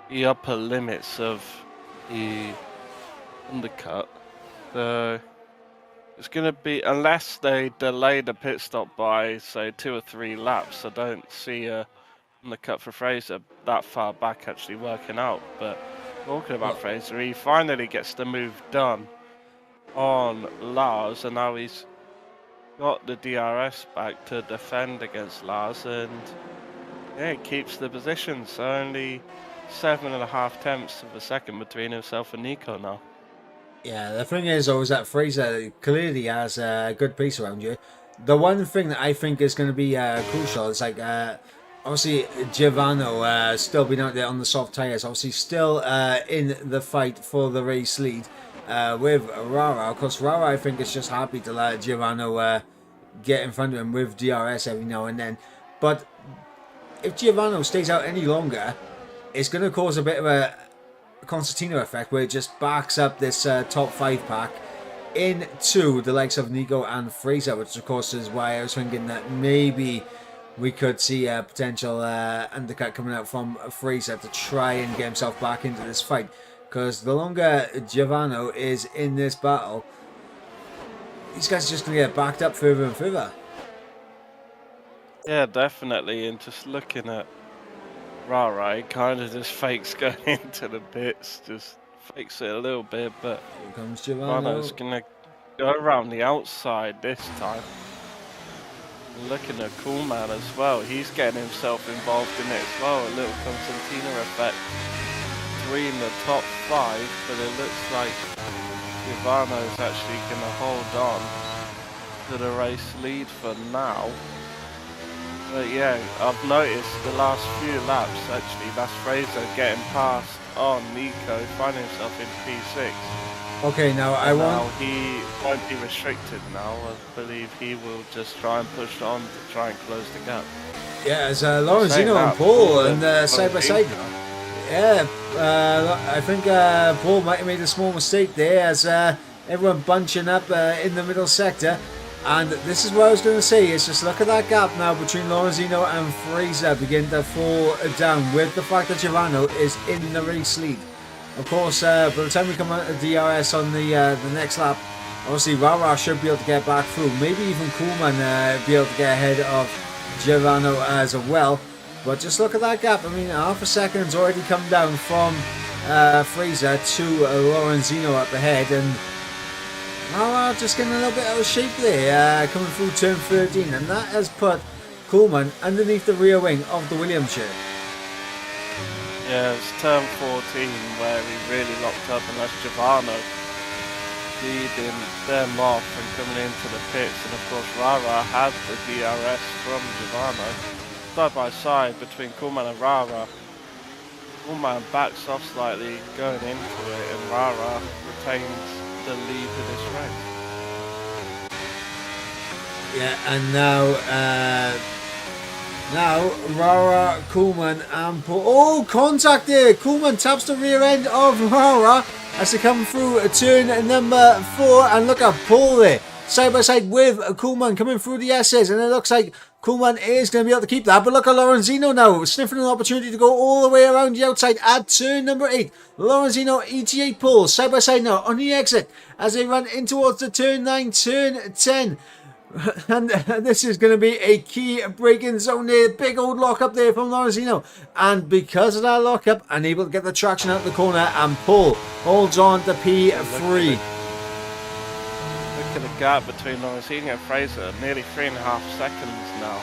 the upper limits of the undercut. So it's going to be, unless they delay the pit stop by say 2 or 3 laps, I don't see a undercut for Fraser that far back actually working out. But talking about Fraser, he finally gets the move done on Lars, and now he's got the DRS back to defend against Lars, and yeah, it keeps the position. So only 7.5 tenths of a second between himself and Nico now. Yeah, the thing is though is that Fraser clearly has a good pace around you. The one thing that I think is going to be crucial is like obviously Giovanno still being out there on the soft tyres, obviously still in the fight for the race lead with Rara. Of course, Rara I think is just happy to let Giovanno get in front of him with DRS every now and then. But if Giovanno stays out any longer, it's going to cause a bit of a concertina effect where it just backs up this top 5 pack into the likes of Nico and Fraser, which of course is why I was thinking that maybe we could see a potential undercut coming out from Fraser to try and get himself back into this fight. Because the longer Giovanno is in this battle, these guys are just going to get backed up further and further. Yeah, definitely. And just looking at Rara, he kind of just fakes going into the pits, just fakes it a little bit, but here comes Giovanno's going to go around the outside this time. Looking at Coolman as well, he's getting himself involved in it as well, a little concertina effect between the top 5, but it looks like Giovanno's actually going to hold on to the race lead for now. But yeah, I've noticed the last few laps actually, that's Fraser getting past on Nico, finding himself in P6. Okay, now He won't be restricted now. I believe he will just try and push on to try and close the gap. Yeah, as Lorenzino and Paul and side by side. Yeah, I think Paul might have made a small mistake there as everyone bunching up in the middle sector. And this is what I was going to say, is just look at that gap now between Lorenzino and Fraser begin to fall down with the fact that Giovanno is in the race lead. Of course, by the time we come out of DRS on the next lap, obviously Rara should be able to get back through. Maybe even Koolman be able to get ahead of Giovanno as well. But just look at that gap. I mean, half a second's already come down from Fraser to Lorenzino up ahead, and Rara just getting a little bit out of shape there, coming through turn 13, and that has put Koolman underneath the rear wing of the Williams shirt. Yeah, it's turn 14 where he really locked up, and that's Giovanno leading them off and coming into the pits. And of course Rara had the DRS from Giovanno. Side by side between Koolman and Rara. Koolman backs off slightly going into it, and Rara retains the lead of this race. Yeah, and now Rara, Koolman and Paul. Oh, contact there! Koolman taps the rear end of Rara as they come through turn number 4, and look at Paul there, side by side with Koolman coming through the S's, and it looks like Koolman is going to be able to keep that. But look at Lorenzino now, sniffing an opportunity to go all the way around the outside at turn number 8. Lorenzino, ET8 Paul, side by side now on the exit as they run in towards the turn 9, turn 10. And this is going to be a key braking zone there. Big old lock up there from Lorenzino. And because of that lock up, unable to get the traction out the corner, and Paul holds on to P3. Look at the gap between Lorenzino and Fraser, nearly 3.5 seconds now.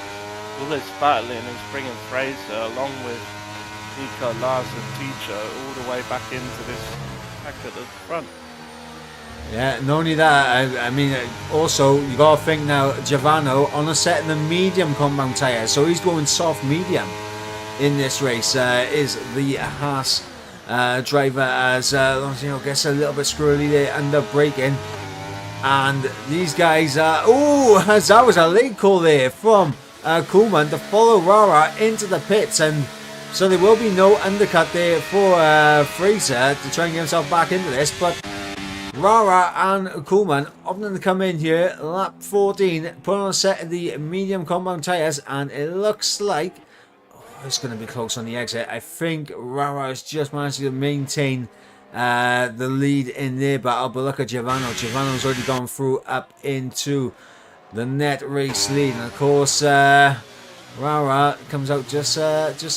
All this battling is bringing Fraser along with Nico, Lars and Teacher all the way back into this pack at the front. Yeah, not only that, I mean, also, you got to think now, Giovanni on a set of the medium compound tyres, so he's going soft medium in this race, is the Haas driver, as gets a little bit squirrely there under braking. And these guys, that was a late call there from Koolman to follow Rara into the pits, and so there will be no undercut there for Fraser to try and get himself back into this, but Rara and Koolman opting to come in here, lap 14, put on a set of the medium compound tyres, and it looks like it's going to be close on the exit. I think Rara has just managed to maintain the lead in their battle, but look at Giovanni. Giovanni's already gone through up into the net race lead, and of course Rara comes out just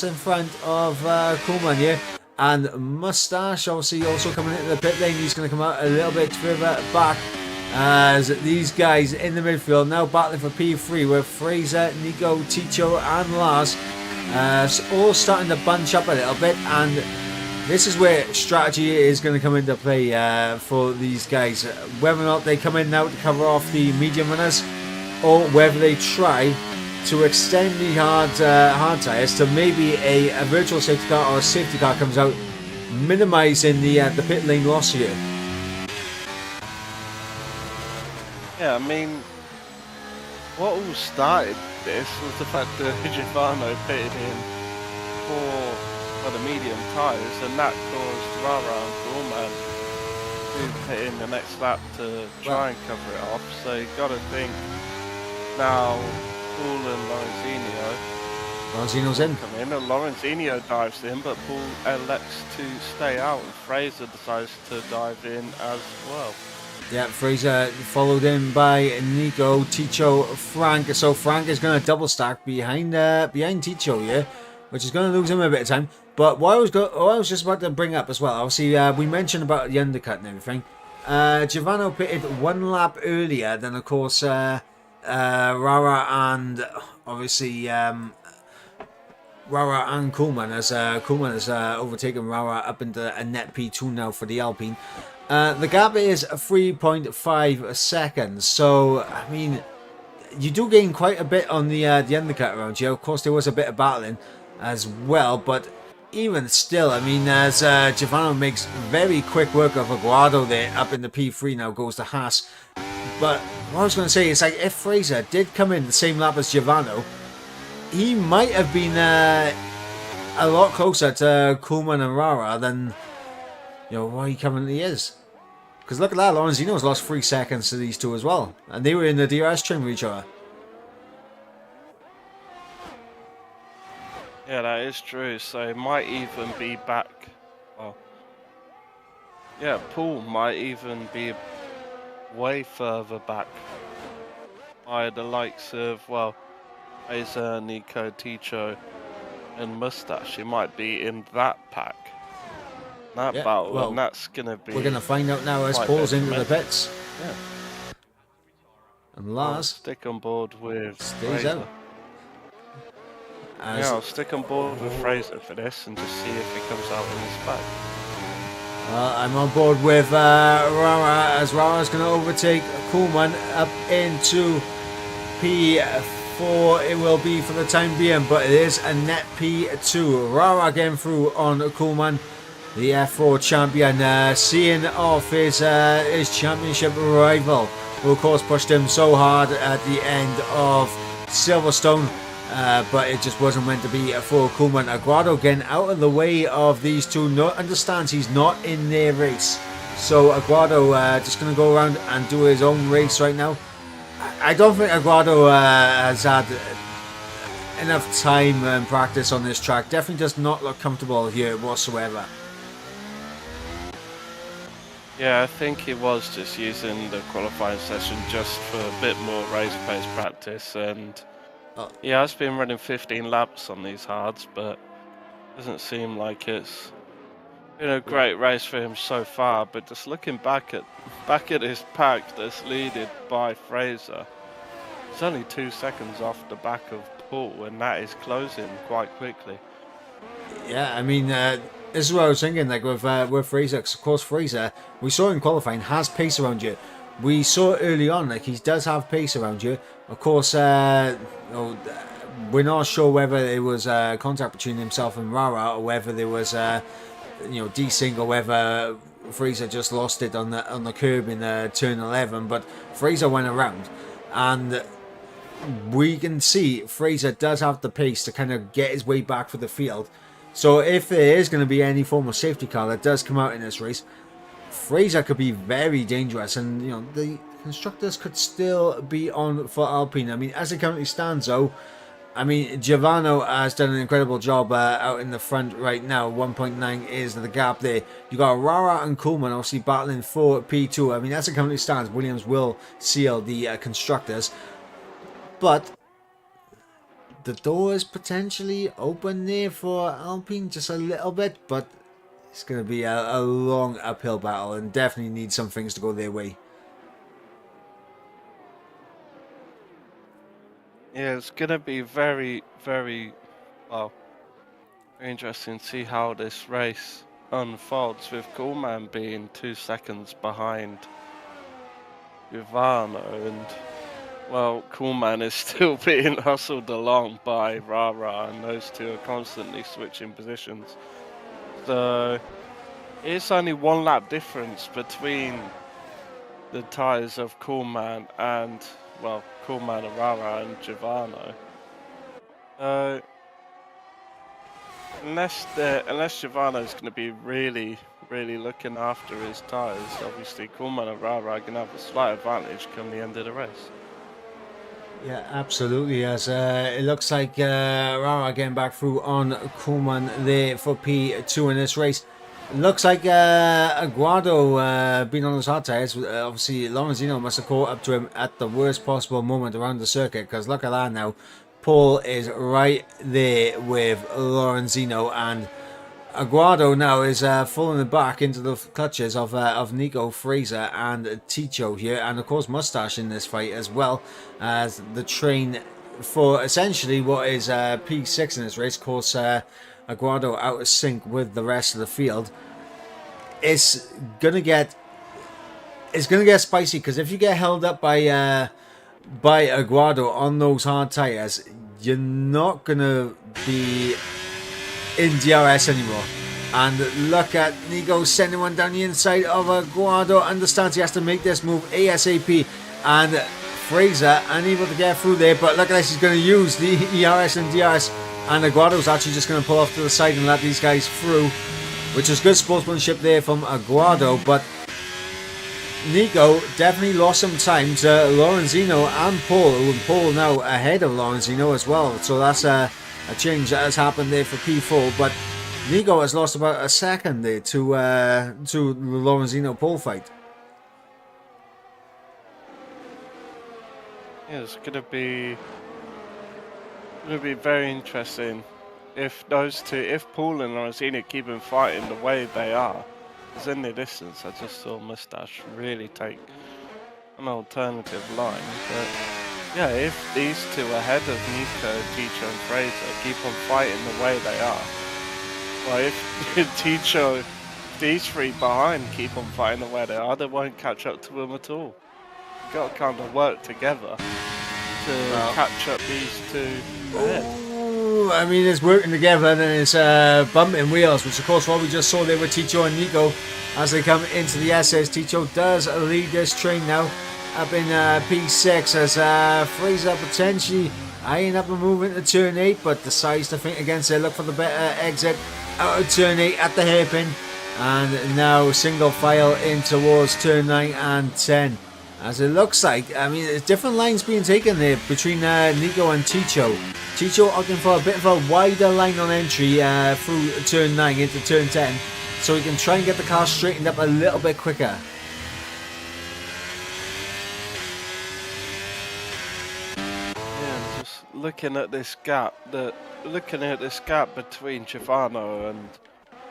in front of Koolman here. And Mustache obviously also coming into the pit lane. He's going to come out a little bit further back as these guys in the midfield now battling for P3 with Fraser, Nico, Ticho and Lars all starting to bunch up a little bit, and this is where strategy is going to come into play for these guys. Whether or not they come in now to cover off the medium runners, or whether they try to extend the hard tyres to maybe a virtual safety car or a safety car comes out, minimising the pit lane loss here. Yeah, I mean, what all started this was the fact that Giovanni pitted in for the medium tyres, and that caused Rara and Koolman to pit in the next lap to try and cover it off. So you got to think now. Paul and Lorenzino's in. Come in, and Lorenzino dives in, but Paul elects to stay out, and Fraser decides to dive in as well. Yeah, Fraser followed in by Nico, Ticho, Frank. So Frank is going to double stack behind Ticho here, which is going to lose him a bit of time. But what I was just about to bring up as well, obviously we mentioned about the undercut and everything. Giovanni pitted one lap earlier than, of course, Rara and obviously Rara and Koolman, as Koolman has overtaken Rara up into a net P2 now for the Alpine. The gap is 3.5 seconds, so I mean you do gain quite a bit on the undercut around here. Of course there was a bit of battling as well, but even still, I mean, as Giovanni makes very quick work of Aguado there up in the P3, now goes to Haas. But what I was going to say is, like, if Fraser did come in the same lap as Giovanni, he might have been a lot closer to Koolman and Rara than what he currently is. Because look at that, Lorenzino's lost 3 seconds to these two as well, and they were in the DRS trim with each other. Yeah, that is true. So it might even be back. Well, yeah, Paul might even be way further back by the likes of, Fraser, Nico, Ticho and Mustache. He might be in that pack, that battle, and that's going to be... We're going to find out now as Paul's into the pits. Yeah. And Lars... I'll stick on board with stays Fraser. out. I'll stick on board with Fraser for this and just see if he comes out in his back. I'm on board with Rara, as Rara's going to overtake Koolman up into P4. It will be for the time being, but it is a net P2. Rara getting through on Koolman, the F4 champion, seeing off his championship rival, who of course pushed him so hard at the end of Silverstone. But it just wasn't meant to be for Koolman. Aguado getting out of the way of these two. Understands he's not in their race. So Aguado just going to go around and do his own race right now. I don't think Aguado has had enough time and practice on this track. Definitely does not look comfortable here whatsoever. Yeah, I think he was just using the qualifying session just for a bit more race pace practice, and yeah, it's been running 15 laps on these hards, but doesn't seem like it's been a great race for him so far. But just looking back at his pack that's leaded by Fraser, it's only 2 seconds off the back of Paul, and that is closing quite quickly. Yeah, I mean, this is what I was thinking, like with Fraser, 'cause of course Fraser, we saw in qualifying, has pace around you. We saw early on, like, he does have pace around you. Of course, we're not sure whether it was contact between himself and Rara, or whether there was, desync, or whether Fraser just lost it on the curb in turn 11, but Fraser went around, and we can see Fraser does have the pace to kind of get his way back for the field. So if there is going to be any form of safety car that does come out in this race, Fraser could be very dangerous, and the constructors could still be on for Alpine. I mean, as it currently stands, though, I mean, Giovanni has done an incredible job out in the front right now. 1.9 is the gap there. You got Rara and Kuhlman obviously battling for P2. I mean, as it currently stands, Williams will seal the constructors. But the door is potentially open there for Alpine, just a little bit, but it's going to be a long uphill battle and definitely need some things to go their way. Yeah, it's going to be very, very, well, very interesting to see how this race unfolds, with Kuhlman being 2 seconds behind Giovanni, and well, Kuhlman is still being hustled along by Rara, and those two are constantly switching positions. So it's only 1 lap difference between the tyres of Kuhlman and, well, Kuhlman and Rara and Giovanni. Unless Giovanni is going to be really looking after his tyres, obviously Kuhlman and Rara are going to have a slight advantage come the end of the race. Yeah, absolutely. As it looks like Rara getting back through on Kuhlman there for P2 in this race. Looks like Aguado being on those hard tyres. Obviously, Lorenzino must have caught up to him at the worst possible moment around the circuit, because look at that now. Paul is right there with Lorenzino, and Aguado now is falling back into the clutches of Nico, Fraser and Ticho here, and of course Mustache in this fight as well, as the train for essentially what is P6 in this race. Of course, Aguado out of sync with the rest of the field. It's gonna get spicy, because if you get held up by Aguado on those hard tires, you're not gonna be in DRS anymore. And look at Nico sending one down the inside of Aguado. Understands he has to make this move ASAP, and Fraser unable to get through there, but look at this, he's going to use the ERS and DRS, and Aguado's actually just going to pull off to the side and let these guys through, which is good sportsmanship there from Aguado. But Nico definitely lost some time to Lorenzino and Paul, with Paul now ahead of Lorenzino as well. So that's a change that has happened there for P4, but Nico has lost about a second there to the Lorenzino Paul fight. Yeah, it's gonna be very interesting if those two, if Paul and Lorenzino keep on fighting the way they are. Because in the distance, I just saw Mustache really take an alternative line. But yeah, if these two ahead of Nico, Ticho and Fraser keep on fighting the way they are, well, if Ticho, these three behind keep on fighting the way they are, they won't catch up to them at all. You've got to kind of work together to catch up these two ahead. Ooh, I mean, it's working together and it's bumping wheels, which of course what we just saw there with Ticho and Nico as they come into the SS. Ticho does lead this train now up in P6, as Fraser potentially eyeing up a move into turn 8, but decides to think against it, look for the better exit out of turn 8 at the hairpin, and now single file in towards turn 9 and 10. As it looks like, I mean, there's different lines being taken there between Nico and Ticho. Ticho opting for a bit of a wider line on entry through turn 9 into turn 10, so he can try and get the car straightened up a little bit quicker. Yeah, just looking at this gap between Giovanni and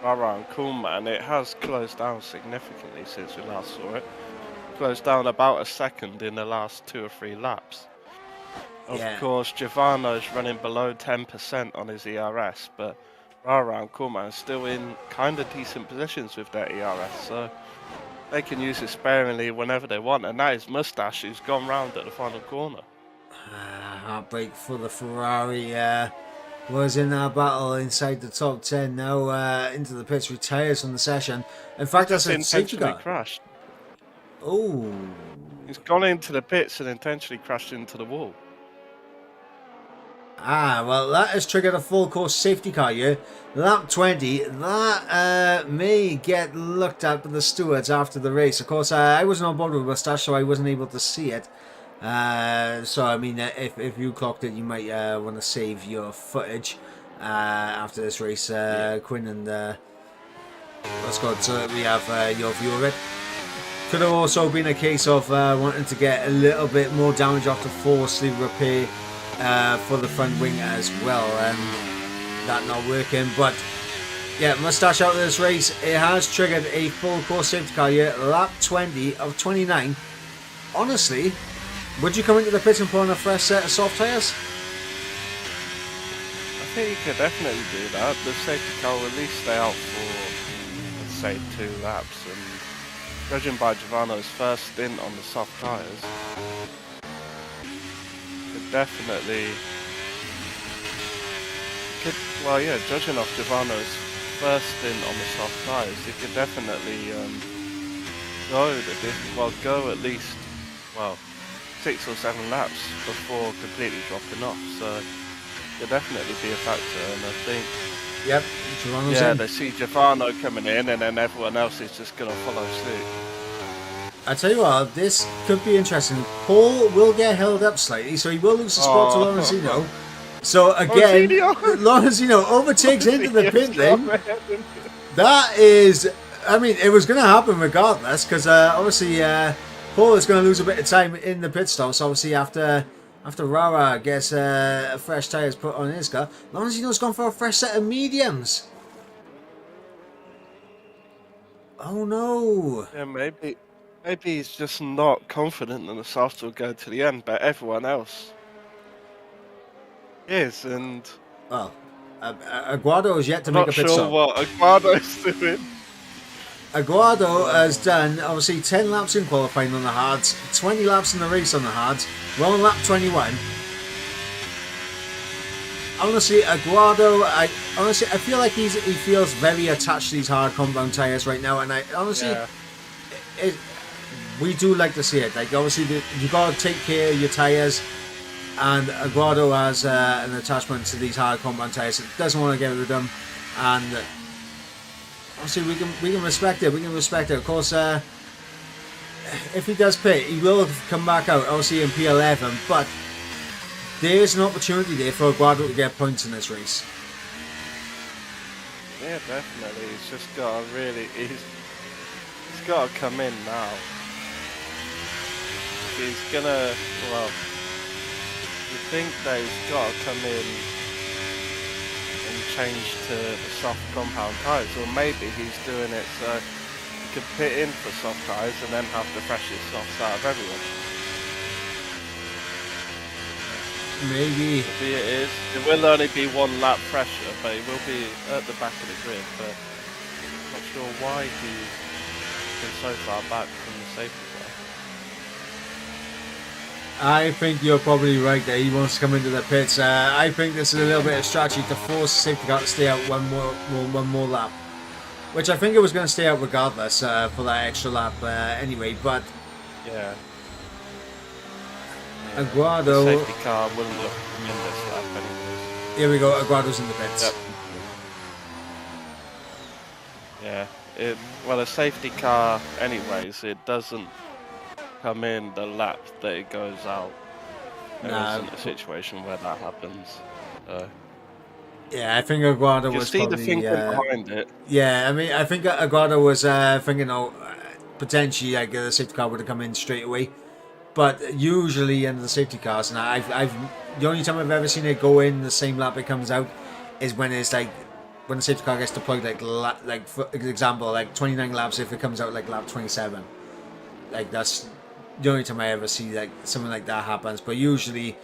Rara and Kuhlman, it has closed down significantly since we last saw it. Closed down about a second in the last 2 or 3 laps. Of course, Giovanni's running below 10% on his ERS, but Rara and Corman are still in kind of decent positions with their ERS, so they can use it sparingly whenever they want. And that is Mustache, who's gone round at the final corner. Heartbreak for the Ferrari. Was in that battle inside the top 10. Now into the pits, retires from the session. In fact, that's a safety Intentionally car. crashed. Oh. He's gone into the pits and intentionally crashed into the wall. Well, that has triggered a full course safety car here. Lap 20. That may get looked at by the stewards after the race. Of course, I wasn't on board with Mustache, so I wasn't able to see it. So, I mean, if you clocked it, you might want to save your footage after this race, Quinn, and let's go so that we have your view of it. Could have also been a case of wanting to get a little bit more damage off the forcefully repair for the front wing as well, and that not working. But yeah, Mustache out of this race. It has triggered a full course safety car here, lap 20 of 29. Honestly, would you come into the pit and put on a fresh set of soft tyres? I think you could definitely do that. The safety car will at least stay out for, let's say, 2 laps. And judging by Giovanno's first stint on the soft tyres, could definitely... judging off Giovanno's first stint on the soft tyres, you could definitely go at least, 6 or 7 laps before completely dropping off. So it'll definitely be a factor, and I think Yep, Giovanno's in. they see Giovanno coming in, and then everyone else is just going to follow suit. I tell you what, this could be interesting. Paul will get held up slightly, so he will lose the spot to Lorenzino. So again, Lorenzino overtakes into the pit lane. That is, I mean, it was going to happen regardless, because obviously Paul is going to lose a bit of time in the pit stops. Obviously, after Rara gets fresh tyres put on his car, Lorenzino's gone for a fresh set of mediums. Oh no! Yeah, maybe he's just not confident that the softs will go to the end, but everyone else is, and Well, Aguado is yet to I'm make not a pit sure stop. what Aguado's doing. Aguado has done obviously 10 laps in qualifying on the hards, 20 laps in the race on the hards. We're on lap 21. Honestly, Aguado, I feel like he feels very attached to these hard compound tyres right now, and I honestly, we do like to see it. Like obviously, you got to take care of your tyres, and Aguado has an attachment to these hard compound tyres. It doesn't want to get rid of them, and obviously we can respect it. We can respect it. Of course, if he does pit, he will come back out. Obviously in P11, but there is an opportunity there for Aguado to get points in this race. Yeah, definitely. He's just got to he's got to come in now. He's gonna, you think that he's got to come in and change to the soft compound tyres, or maybe he's doing it so he could pit in for soft tyres and then have the freshest softs out of everyone. Maybe Maybe it is. It will only be 1 lap pressure, but he will be at the back of the grid, but I'm not sure why he's been so far back from the safety car. I think you're probably right there. He wants to come into the pits. I think this is a little bit of strategy to force the safety car to stay out one more lap, which I think it was going to stay out regardless for that extra lap anyway. But Yeah. Aguado, The safety car wouldn't look tremendous lap anyways. here we go. Aguado's in the pits. Yep. Yeah. A safety car anyways, it doesn't come in the lap that it goes out. There isn't a situation where that happens. Yeah, I think Aguado You was see probably, the thinking behind it. Yeah, I mean, I think Aguado was thinking, potentially like the safety car would have come in straight away. But usually in the safety cars, and I've the only time I've ever seen it go in the same lap it comes out is when it's like when the safety car gets deployed, like for example, like 29 laps if it comes out like lap 27. Like that's the only time I ever see like something like that happens. But usually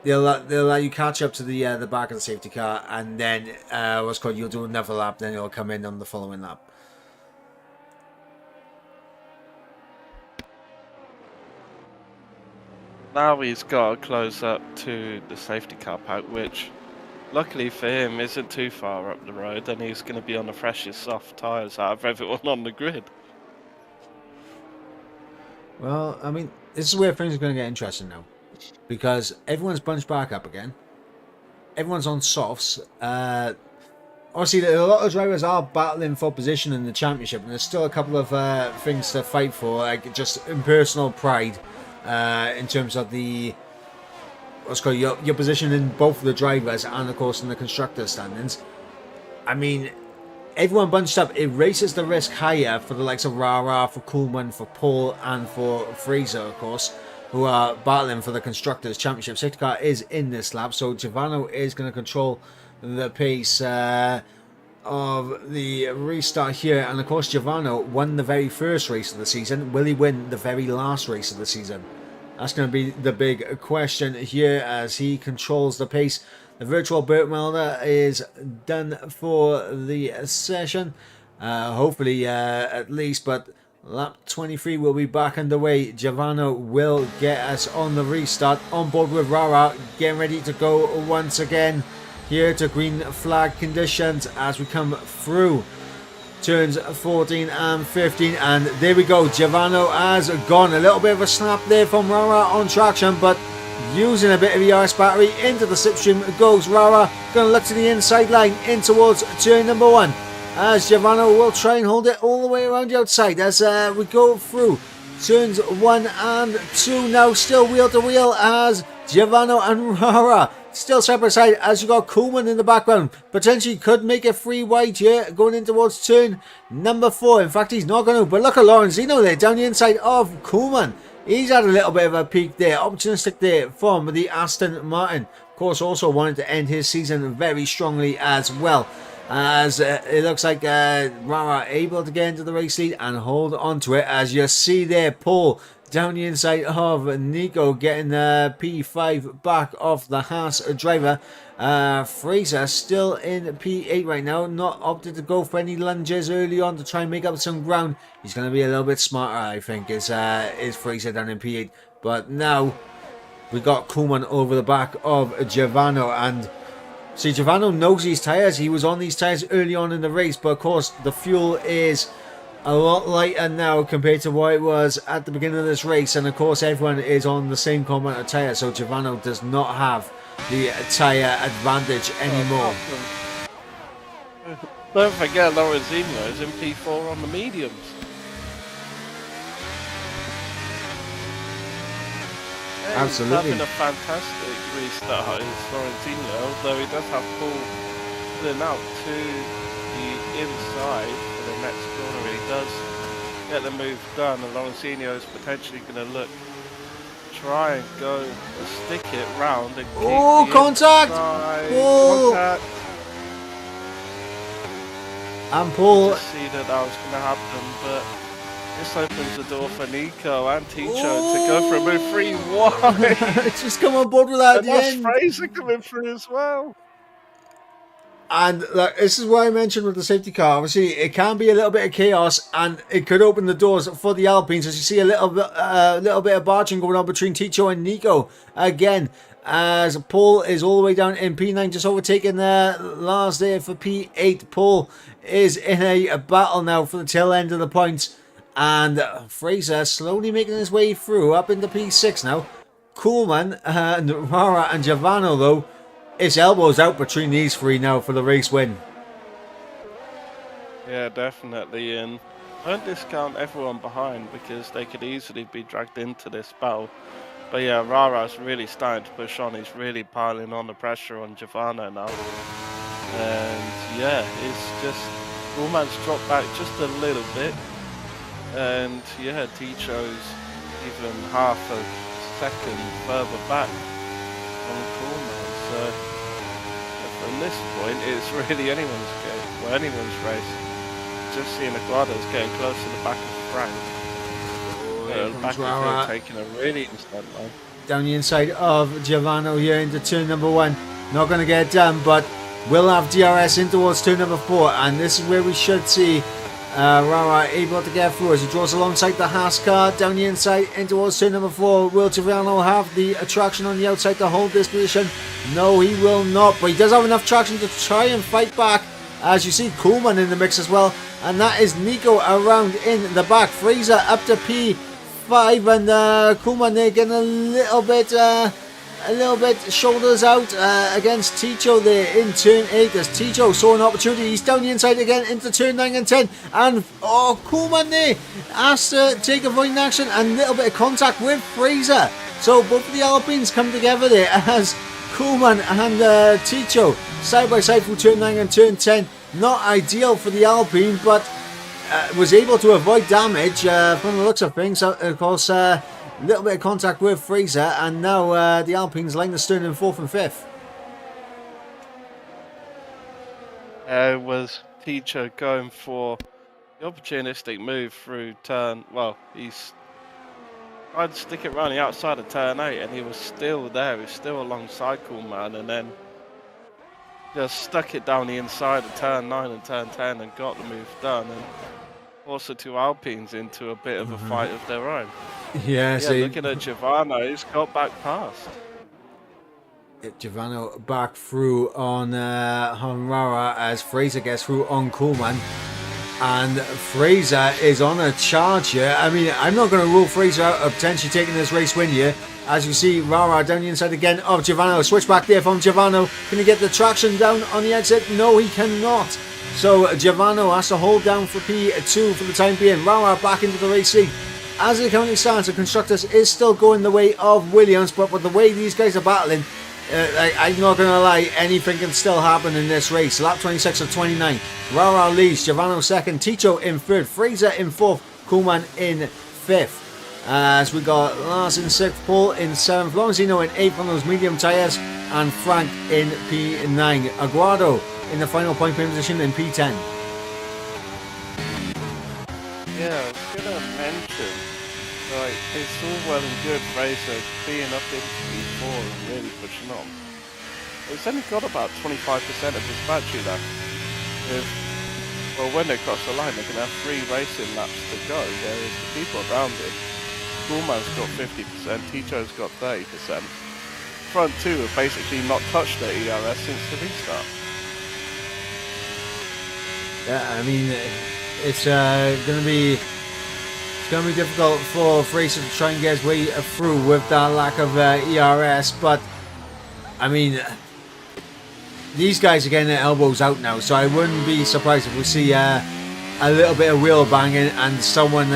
they'll let you catch up to the back of the safety car, and then you'll do another lap, then it'll come in on the following lap. Now he's got to close up to the safety car pack, which luckily for him isn't too far up the road, and he's going to be on the freshest soft tyres out of everyone on the grid. Well, I mean, this is where things are going to get interesting now, because everyone's bunched back up again. Everyone's on softs. Obviously, a lot of drivers are battling for position in the championship, and there's still a couple of things to fight for, like just impersonal pride in terms of the your position in both of the drivers and, of course, in the constructors' standings. I mean, everyone bunched up, it raises the risk higher for the likes of Rara, for Kuhlmann, for Paul, and for Fraser, of course, who are battling for the Constructors' Championship. Safety car is in this lap, so Giovanni is going to control the pace of the restart here. And, of course, Giovanni won the very first race of the season. Will he win the very last race of the season? That's going to be the big question here as he controls the pace. The virtual Burt Melder is done for the session, hopefully at least, but lap 23 will be back underway. Giovanni will get us on the restart, on board with Rara, getting ready to go once again here to green flag conditions as we come through turns 14 and 15, and there we go. Giovanni has gone. A little bit of a snap there from Rara on traction, but using a bit of the ERS battery into the slipstream goes Rara. Going to look to the inside line in towards turn number 1 as Giovanni will try and hold it all the way around the outside as we go through turns 1 and 2 now, still wheel to wheel as Giovanni and Rara still side by side as you got Kuhlmann in the background. Potentially could make it 3 wide here going in towards turn number 4. In fact, he's not going to, but look at Lorenzino there down the inside of Kuhlmann. He's had a little bit of a peak there, opportunistic there from the Aston Martin. Of course, also wanted to end his season very strongly as well. As it looks like Rara able to get into the race lead and hold on to it. As you see there, Paul down the inside of Nico getting P5 back off the Haas driver. Fraser still in P8 right now, not opted to go for any lunges early on to try and make up some ground. He's going to be a little bit smarter, I think, is Fraser down in P8. But now we got Kuhlmann over the back of Giovanni, and see, Giovanni knows these tyres. He was on these tyres early on in the race, but of course the fuel is a lot lighter now compared to what it was at the beginning of this race, and of course everyone is on the same common of tyre, so Giovanni does not have the tyre advantage anymore. Don't forget Lorenzino is in P4 on the mediums. Yeah, Absolutely. He's having a fantastic restart, is Lorenzino, although he does have Paul pulling out to the inside for the next corner. He does get the move done, and Lorenzino is potentially going to try and go and stick it round and keep the contact! Oh! Contact. And Paul, I see that was going to happen, but this opens the door for Nico and Ticho to go for a move 3 wide. just come on board with that at And the that's end. Fraser coming through as well. And look, this is what I mentioned with the safety car. Obviously, it can be a little bit of chaos, and it could open the doors for the Alpines. As you see, a little bit of barging going on between Ticho and Nico again. As Paul is all the way down in P9, just overtaking Lars there for P8. Paul is in a battle now for the tail end of the points, and Fraser slowly making his way through up into P6 now. Kuhlmann and Rara and Giovanni, though, it's elbows out between these 3 now for the race win. Yeah, definitely, and don't discount everyone behind because they could easily be dragged into this battle. But yeah, Rara's really starting to push on. He's really piling on the pressure on Giovanni now. And yeah, it's just, Kuhlmann's dropped back just a little bit. And yeah, Ticho's even half a second further back on Kuhlmann. So from this point, it's really anyone's game, or anyone's race. Just seeing Aguado's getting close to the back of Frank. Back of taking a really instant line. down the inside of Giovanno here into turn number 1. Not going to get it done, but we'll have DRS in towards turn number 4, and this is where we should see Rara able to get through as he draws alongside the Haas car down the inside in towards turn number 4. Will Giovanno have the traction on the outside to hold this position? No, he will not, but he does have enough traction to try and fight back. As you see, Kuhlmann in the mix as well, and that is Nico around in the back. Fraser up to P5, and Kuhlmann there getting a little bit shoulders out against Ticho there in turn 8 as Ticho saw an opportunity. He's down the inside again into turn 9 and 10, and Kuhlmann there has to take avoiding action and a little bit of contact with Fraser. So both of the Alpines come together there as Kuhlmann and Ticho side by side through turn 9 and turn 10. Not ideal for the Alpine, but was able to avoid damage from the looks of things. Of course, a little bit of contact with Fraser, and now the Alpines line the stern in 4th and 5th. Was Ticho going for the opportunistic move through turn? Well, he's tried to stick it around the outside of turn 8, and he was still there. He was still alongside Kuhlmann, and then just stuck it down the inside of turn 9 and turn 10 and got the move done. And also 2 Alpines into a bit of a fight of their own. Yeah, so looking at Giovanni, he's got back past. Giovanni back through on Rara as Fraser gets through on Kuhlmann. And Fraser is on a charge here. I mean, I'm not going to rule Fraser out of potentially taking this race win here. As you see, Rara down the inside again of Giovanni. Switch back there from Giovanni. Can he get the traction down on the exit? No, he cannot. So Giovanni has to hold down for P2 for the time being. Rara back into the race lead. As it currently stands, the Constructors is still going the way of Williams, but with the way these guys are battling, I'm not going to lie, anything can still happen in this race. Lap 26 of 29. Rara leads, Giovanni second, Ticho in third, Fraser in fourth, Kuhlmann in fifth. As we got Lars in sixth, Paul in seventh, Longzino in eighth on those medium tyres, and Frank in P9. Aguado in the final point position in P10. Yeah, I was going to mention, like, it's all well and good Fraser being up in P4 and really pushing on. It's only got about 25% of his battery left. Well, when they cross the line, they're going to have 3 racing laps to go, whereas the people around it, Kuhlmann's got 50%, Ticho's got 30%. Front 2 have basically not touched their ERS since the restart. Yeah, I mean, it's going to be difficult for Fraser to try and get his way through with that lack of ERS, but I mean, these guys are getting their elbows out now, so I wouldn't be surprised if we see a little bit of wheel banging and someone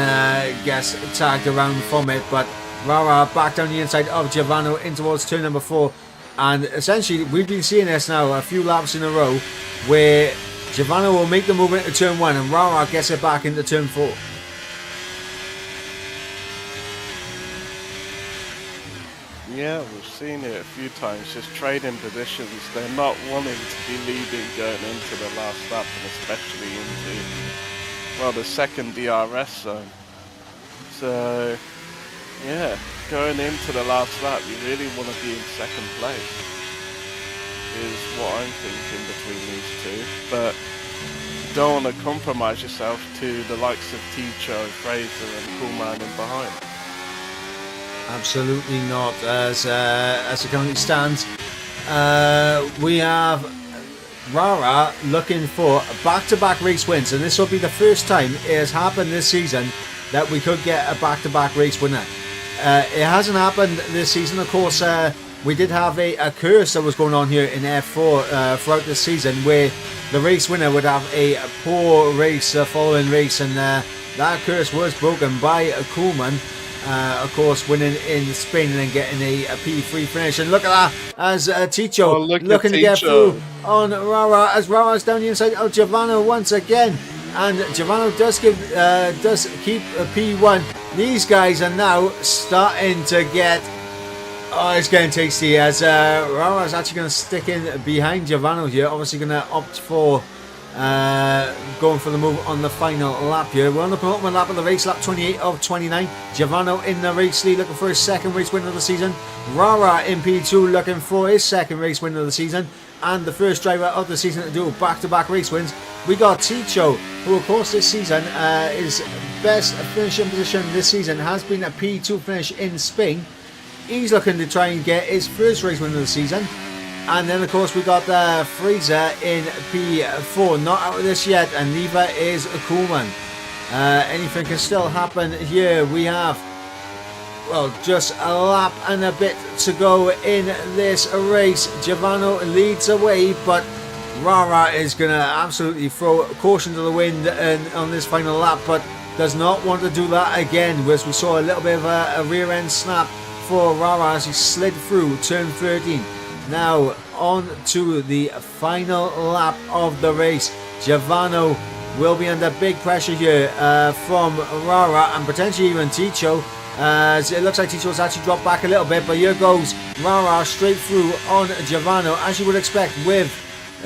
gets tagged around from it. But Rara back down the inside of Giovanni in towards turn number 4, and essentially we've been seeing this now a few laps in a row where Giovanni will make the move into turn 1 and Rara gets it back into turn 4. Yeah, we've seen it a few times, just trading positions. They're not wanting to be leading going into the last lap, and especially into, well, the second DRS zone. So, yeah, going into the last lap, you really want to be in second place, is what I'm thinking between these two. But you don't want to compromise yourself to the likes of Ticho, Fraser and Kuhlmann in behind. Absolutely not. As it currently stands, we have Rara looking for back-to-back race wins, and this will be the first time it has happened this season that we could get a back-to-back race winner. It hasn't happened this season, of course. We did have a curse that was going on here in F4 throughout this season, where the race winner would have a poor race following race, and that curse was broken by Kuhlmann. Of course, winning in Spain and then getting a P3 finish. And look at that, as Ticho looking to get through on Rara, as Rara's down the inside of Giovanni once again. And Giovanni does keep a P1. These guys are now starting to get... Oh, it's getting tasty, as Rara's actually going to stick in behind Giovanni here. Obviously going to opt for going for the move on the final lap here. We're on the penultimate lap of the race, lap 28 of 29. Giovanni in the race lead, looking for his second race win of the season. Rara in P2 looking for his second race win of the season, and the first driver of the season to do back-to-back race wins. We got Ticho, who of course this season, his best finishing position this season has been a P2 finish in Spain. He's looking to try and get his first race win of the season. And then of course we got Fraser in P4, not out of this yet, and neither is Kuhlman. Anything can still happen here. We have, well, just a lap and a bit to go in this race. Giovanni leads away, but Rara is going to absolutely throw caution to the wind on this final lap, but does not want to do that again, whereas we saw a little bit of a rear end snap for Rara as he slid through turn 13. Now on to the final lap of the race. Giovanni will be under big pressure here from Rara and potentially even Ticho. It looks like Ticho's actually dropped back a little bit, but here goes Rara straight through on Giovanni, as you would expect with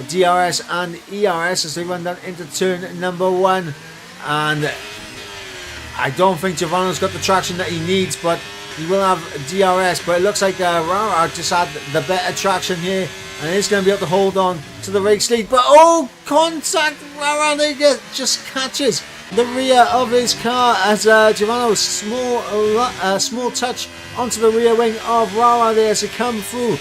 DRS and ERS as they run down into turn number 1. And I don't think Giovanni's got the traction that he needs, but he will have DRS, but it looks like Rara just had the better traction here and is going to be able to hold on to the race lead. But oh, contact! Rara just catches the rear of his car as Giovanni's small touch onto the rear wing of Rara there as they come through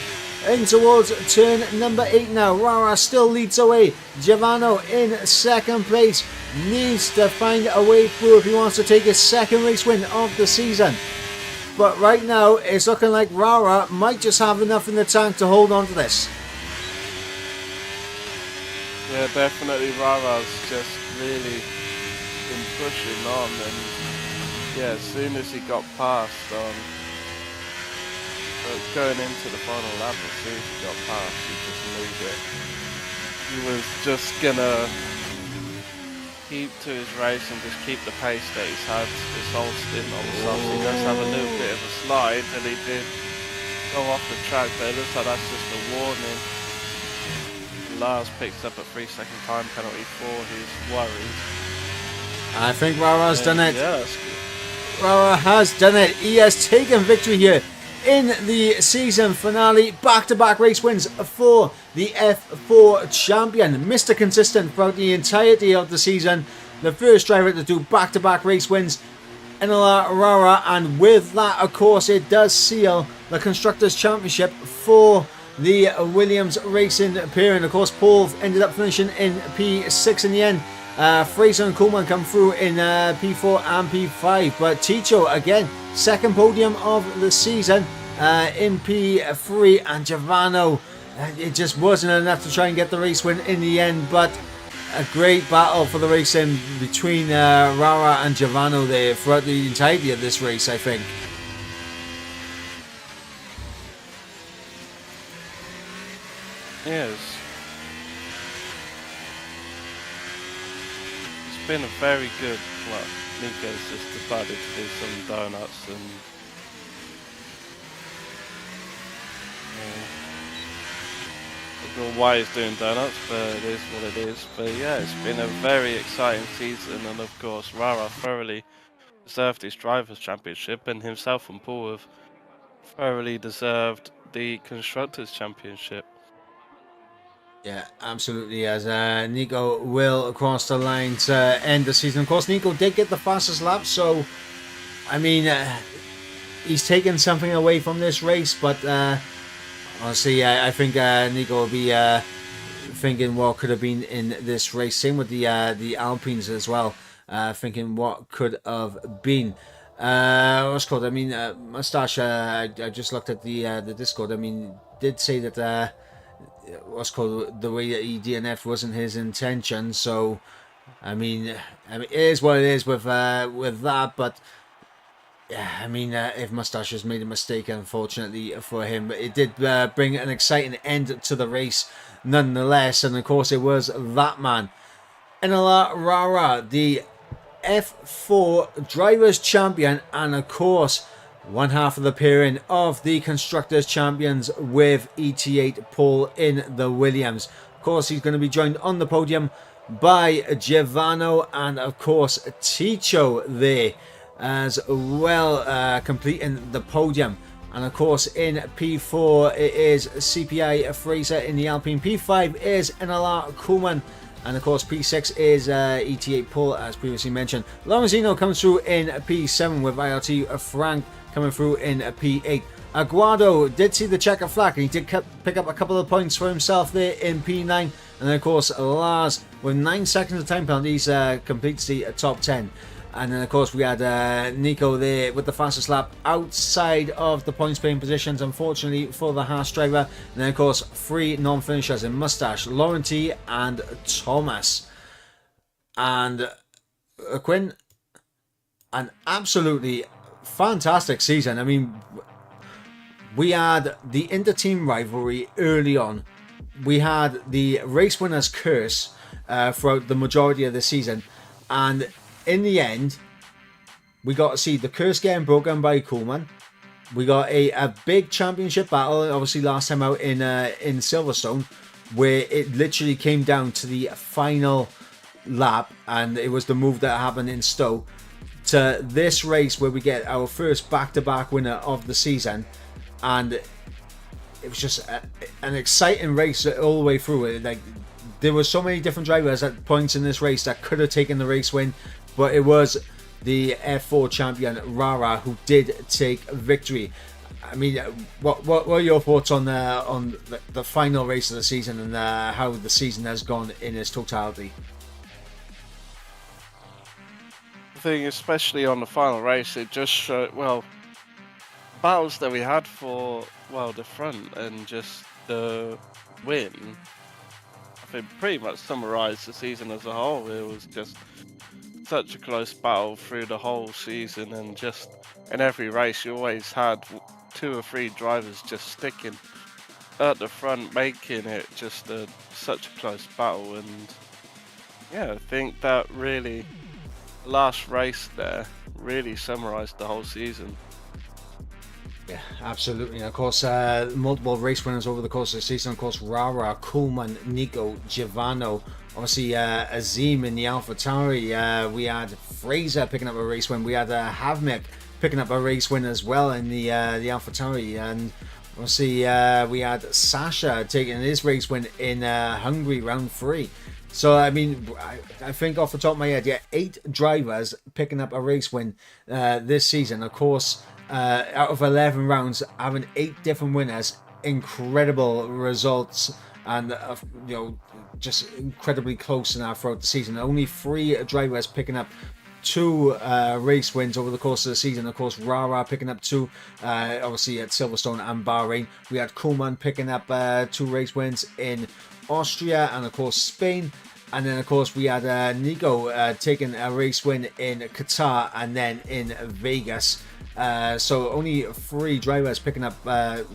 in towards turn number 8 now. Rara still leads away. Giovanni in second place needs to find a way through if he wants to take his second race win of the season. But right now, it's looking like Rara might just have enough in the tank to hold on to this. Yeah, definitely Rara's just really been pushing on, and yeah, as soon as he got past going into the final lap, as soon as he got past, he just knew that he was just gonna keep to his race and just keep the pace that he's had this whole stint on the softs. He does have a little bit of a slide and he did go off the track, but it looks like that's just a warning. Lars picks up a 3-second time penalty for his worries. I think Rara's done it. Yeah, that's good. Rara has done it. He has taken victory here in the season finale. Back-to-back race wins for the F4 champion. Mr. Consistent throughout the entirety of the season. The first driver to do back-to-back race wins, Enela Rara, and with that, of course, it does seal the Constructors' Championship for the Williams Racing pairing. Of course, Paul ended up finishing in P6 in the end. Fraser and Kuhlman come through in P4 and P5, but Ticho again, second podium of the season in P3, and Giovanni, it just wasn't enough to try and get the race win in the end, but a great battle for the racing between Rara and Giovanni there throughout the entirety of this race, I think. Yes. It's been a very good, well, Nico's just decided to do some donuts and I don't know why he's doing donuts, but it is what it is. But yeah, it's been a very exciting season, and of course Rara thoroughly deserved his Drivers' Championship, and himself and Paul have thoroughly deserved the Constructors' Championship. Yeah, absolutely, as Nico will cross the line to end the season. Of course, Nico did get the fastest lap, so, I mean, he's taken something away from this race, but honestly, I think Nico will be thinking what could have been in this race. Same with the Alpines as well, thinking what could have been. What's called? I mean, Mustache. I just looked at the Discord. I mean, did say that what's called, the way that he DNF wasn't his intention. So, I mean, it is what it is with that. But yeah, I mean, if Mustache has made a mistake, unfortunately for him, but it did bring an exciting end to the race, nonetheless. And of course, it was that man, Enela Rara, the F4 Drivers' Champion, and of course, one half of the pairing of the Constructors' Champions with ET8 Paul in the Williams. Of course, he's going to be joined on the podium by Giovanno, and of course Ticho there as well, completing the podium. And of course in P4 it is CPI Fraser in the Alpine, P5 is NLR Kuhlmann, and of course P6 is ET8 Paul, as previously mentioned. Lorenzino comes through in P7 with IRT Frank coming through in P8. Aguado did see the checker flag, and he did pick up a couple of points for himself there in P9. And then of course Lars, with 9 seconds of time penalties, completes the top 10. And then of course we had Nico there with the fastest lap outside of the points paying positions, unfortunately for the Haas driver. And then of course 3 non-finishers in Mustache, Laurenti and Thomas. And Quinn, an absolutely fantastic season. I mean, we had the inter-team rivalry early on. We had the race winner's curse throughout the majority of the season. And in the end, we got to see the curse getting broken by Kuhlmann. We got a big championship battle, obviously last time out in Silverstone, where it literally came down to the final lap, and it was the move that happened in Stowe, to this race where we get our first back-to-back winner of the season. And it was just an exciting race all the way through it. Like, there were so many different drivers at points in this race that could have taken the race win, but it was the F4 champion Rara who did take victory. I mean, what are your thoughts on the final race of the season, and how the season has gone in its totality? I think especially on the final race, it just showed, well, battles that we had for, well, the front and just the win, I think pretty much summarised the season as a whole. It was just such a close battle through the whole season, and just in every race you always had 2 or 3 drivers just sticking at the front, making it just such a close battle. And yeah, I think that really, last race there really summarised the whole season. Yeah, absolutely. And of course, multiple race winners over the course of the season. Of course, Rara, Kuhlmann, Nico, Giovanno, obviously Azim in the AlphaTauri. We had Fraser picking up a race win. We had Havnik picking up a race win as well in the AlphaTauri. And obviously we had Sasha taking his race win in Hungary round 3. So, I mean, I think off the top of my head, yeah, 8 drivers picking up a race win this season. Of course, out of 11 rounds, having 8 different winners, incredible results, and just incredibly close now throughout the season. Only 3 drivers picking up 2 race wins over the course of the season. Of course, Rara picking up 2, obviously at Silverstone and Bahrain. We had Kuhlmann picking up 2 race wins in Austria and of course Spain. And then of course we had Nico taking a race win in Qatar and then in Vegas. So only 3 drivers picking up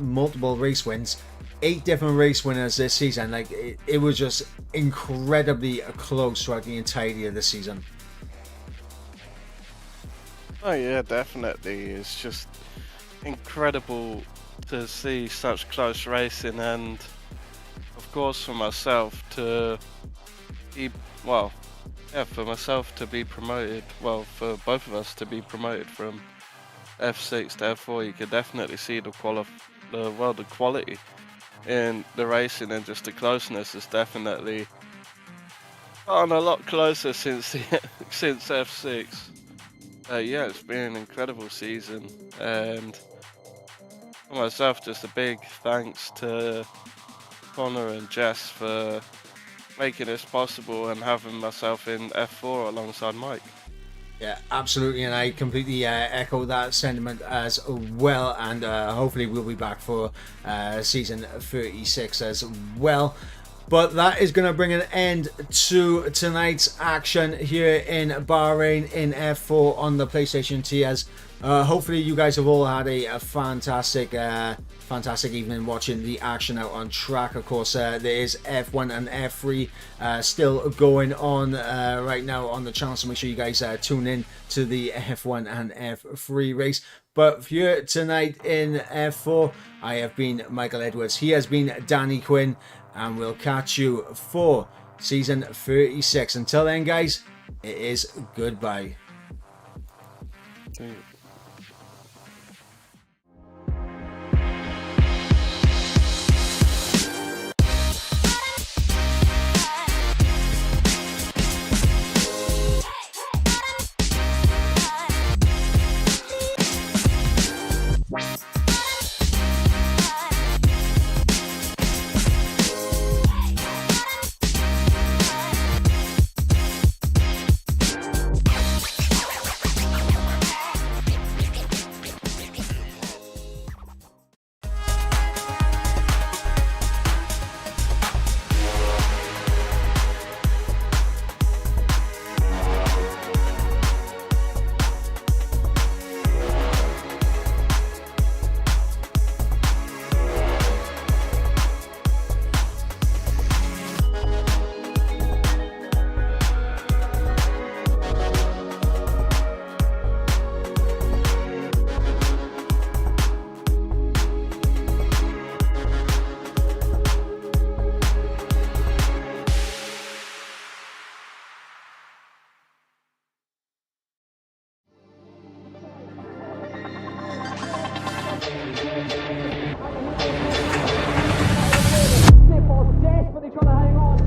multiple race wins, 8 different race winners this season. Like, it was just incredibly close throughout the entirety of the season. Oh yeah, definitely. It's just incredible to see such close racing, and of course for myself to be, well, yeah, for myself to be promoted, well, for both of us to be promoted from F6 to F4, you could definitely see the quality in the racing, and just the closeness is definitely gotten a lot closer since since F6. Yeah, it's been an incredible season, and for myself, just a big thanks to Connor and Jess for making this possible and having myself in F4 alongside Mike. Yeah, absolutely, and I completely echo that sentiment as well, and hopefully we'll be back for season 36 as well. But that is going to bring an end to tonight's action here in Bahrain in F4 on the PlayStation TS. Hopefully you guys have all had a fantastic evening watching the action out on track. Of course, there is F1 and F3 still going on right now on the channel, so make sure you guys tune in to the F1 and F3 race. But here tonight in F4, I have been Michael Edwards. He has been Danny Quinn, and we'll catch you for season 36. Until then, guys, it is goodbye. Desperately trying to hang on.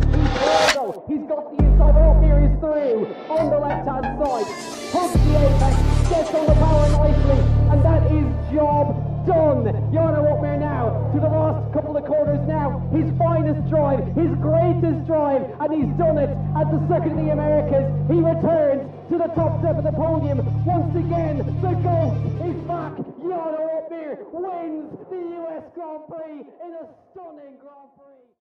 He's got the inside. Up here is through on the left hand side. Hooks the apex, gets on the power nicely, and that is job done. Jarno Opmeer now to the last couple of corners now. His finest drive, his greatest drive, and he's done it at the Circuit of the Americas. He returns to the top step of the podium. Once again, the ghost is back. Jarno Opmeer wins the US Grand Prix in a stunning Grand Prix.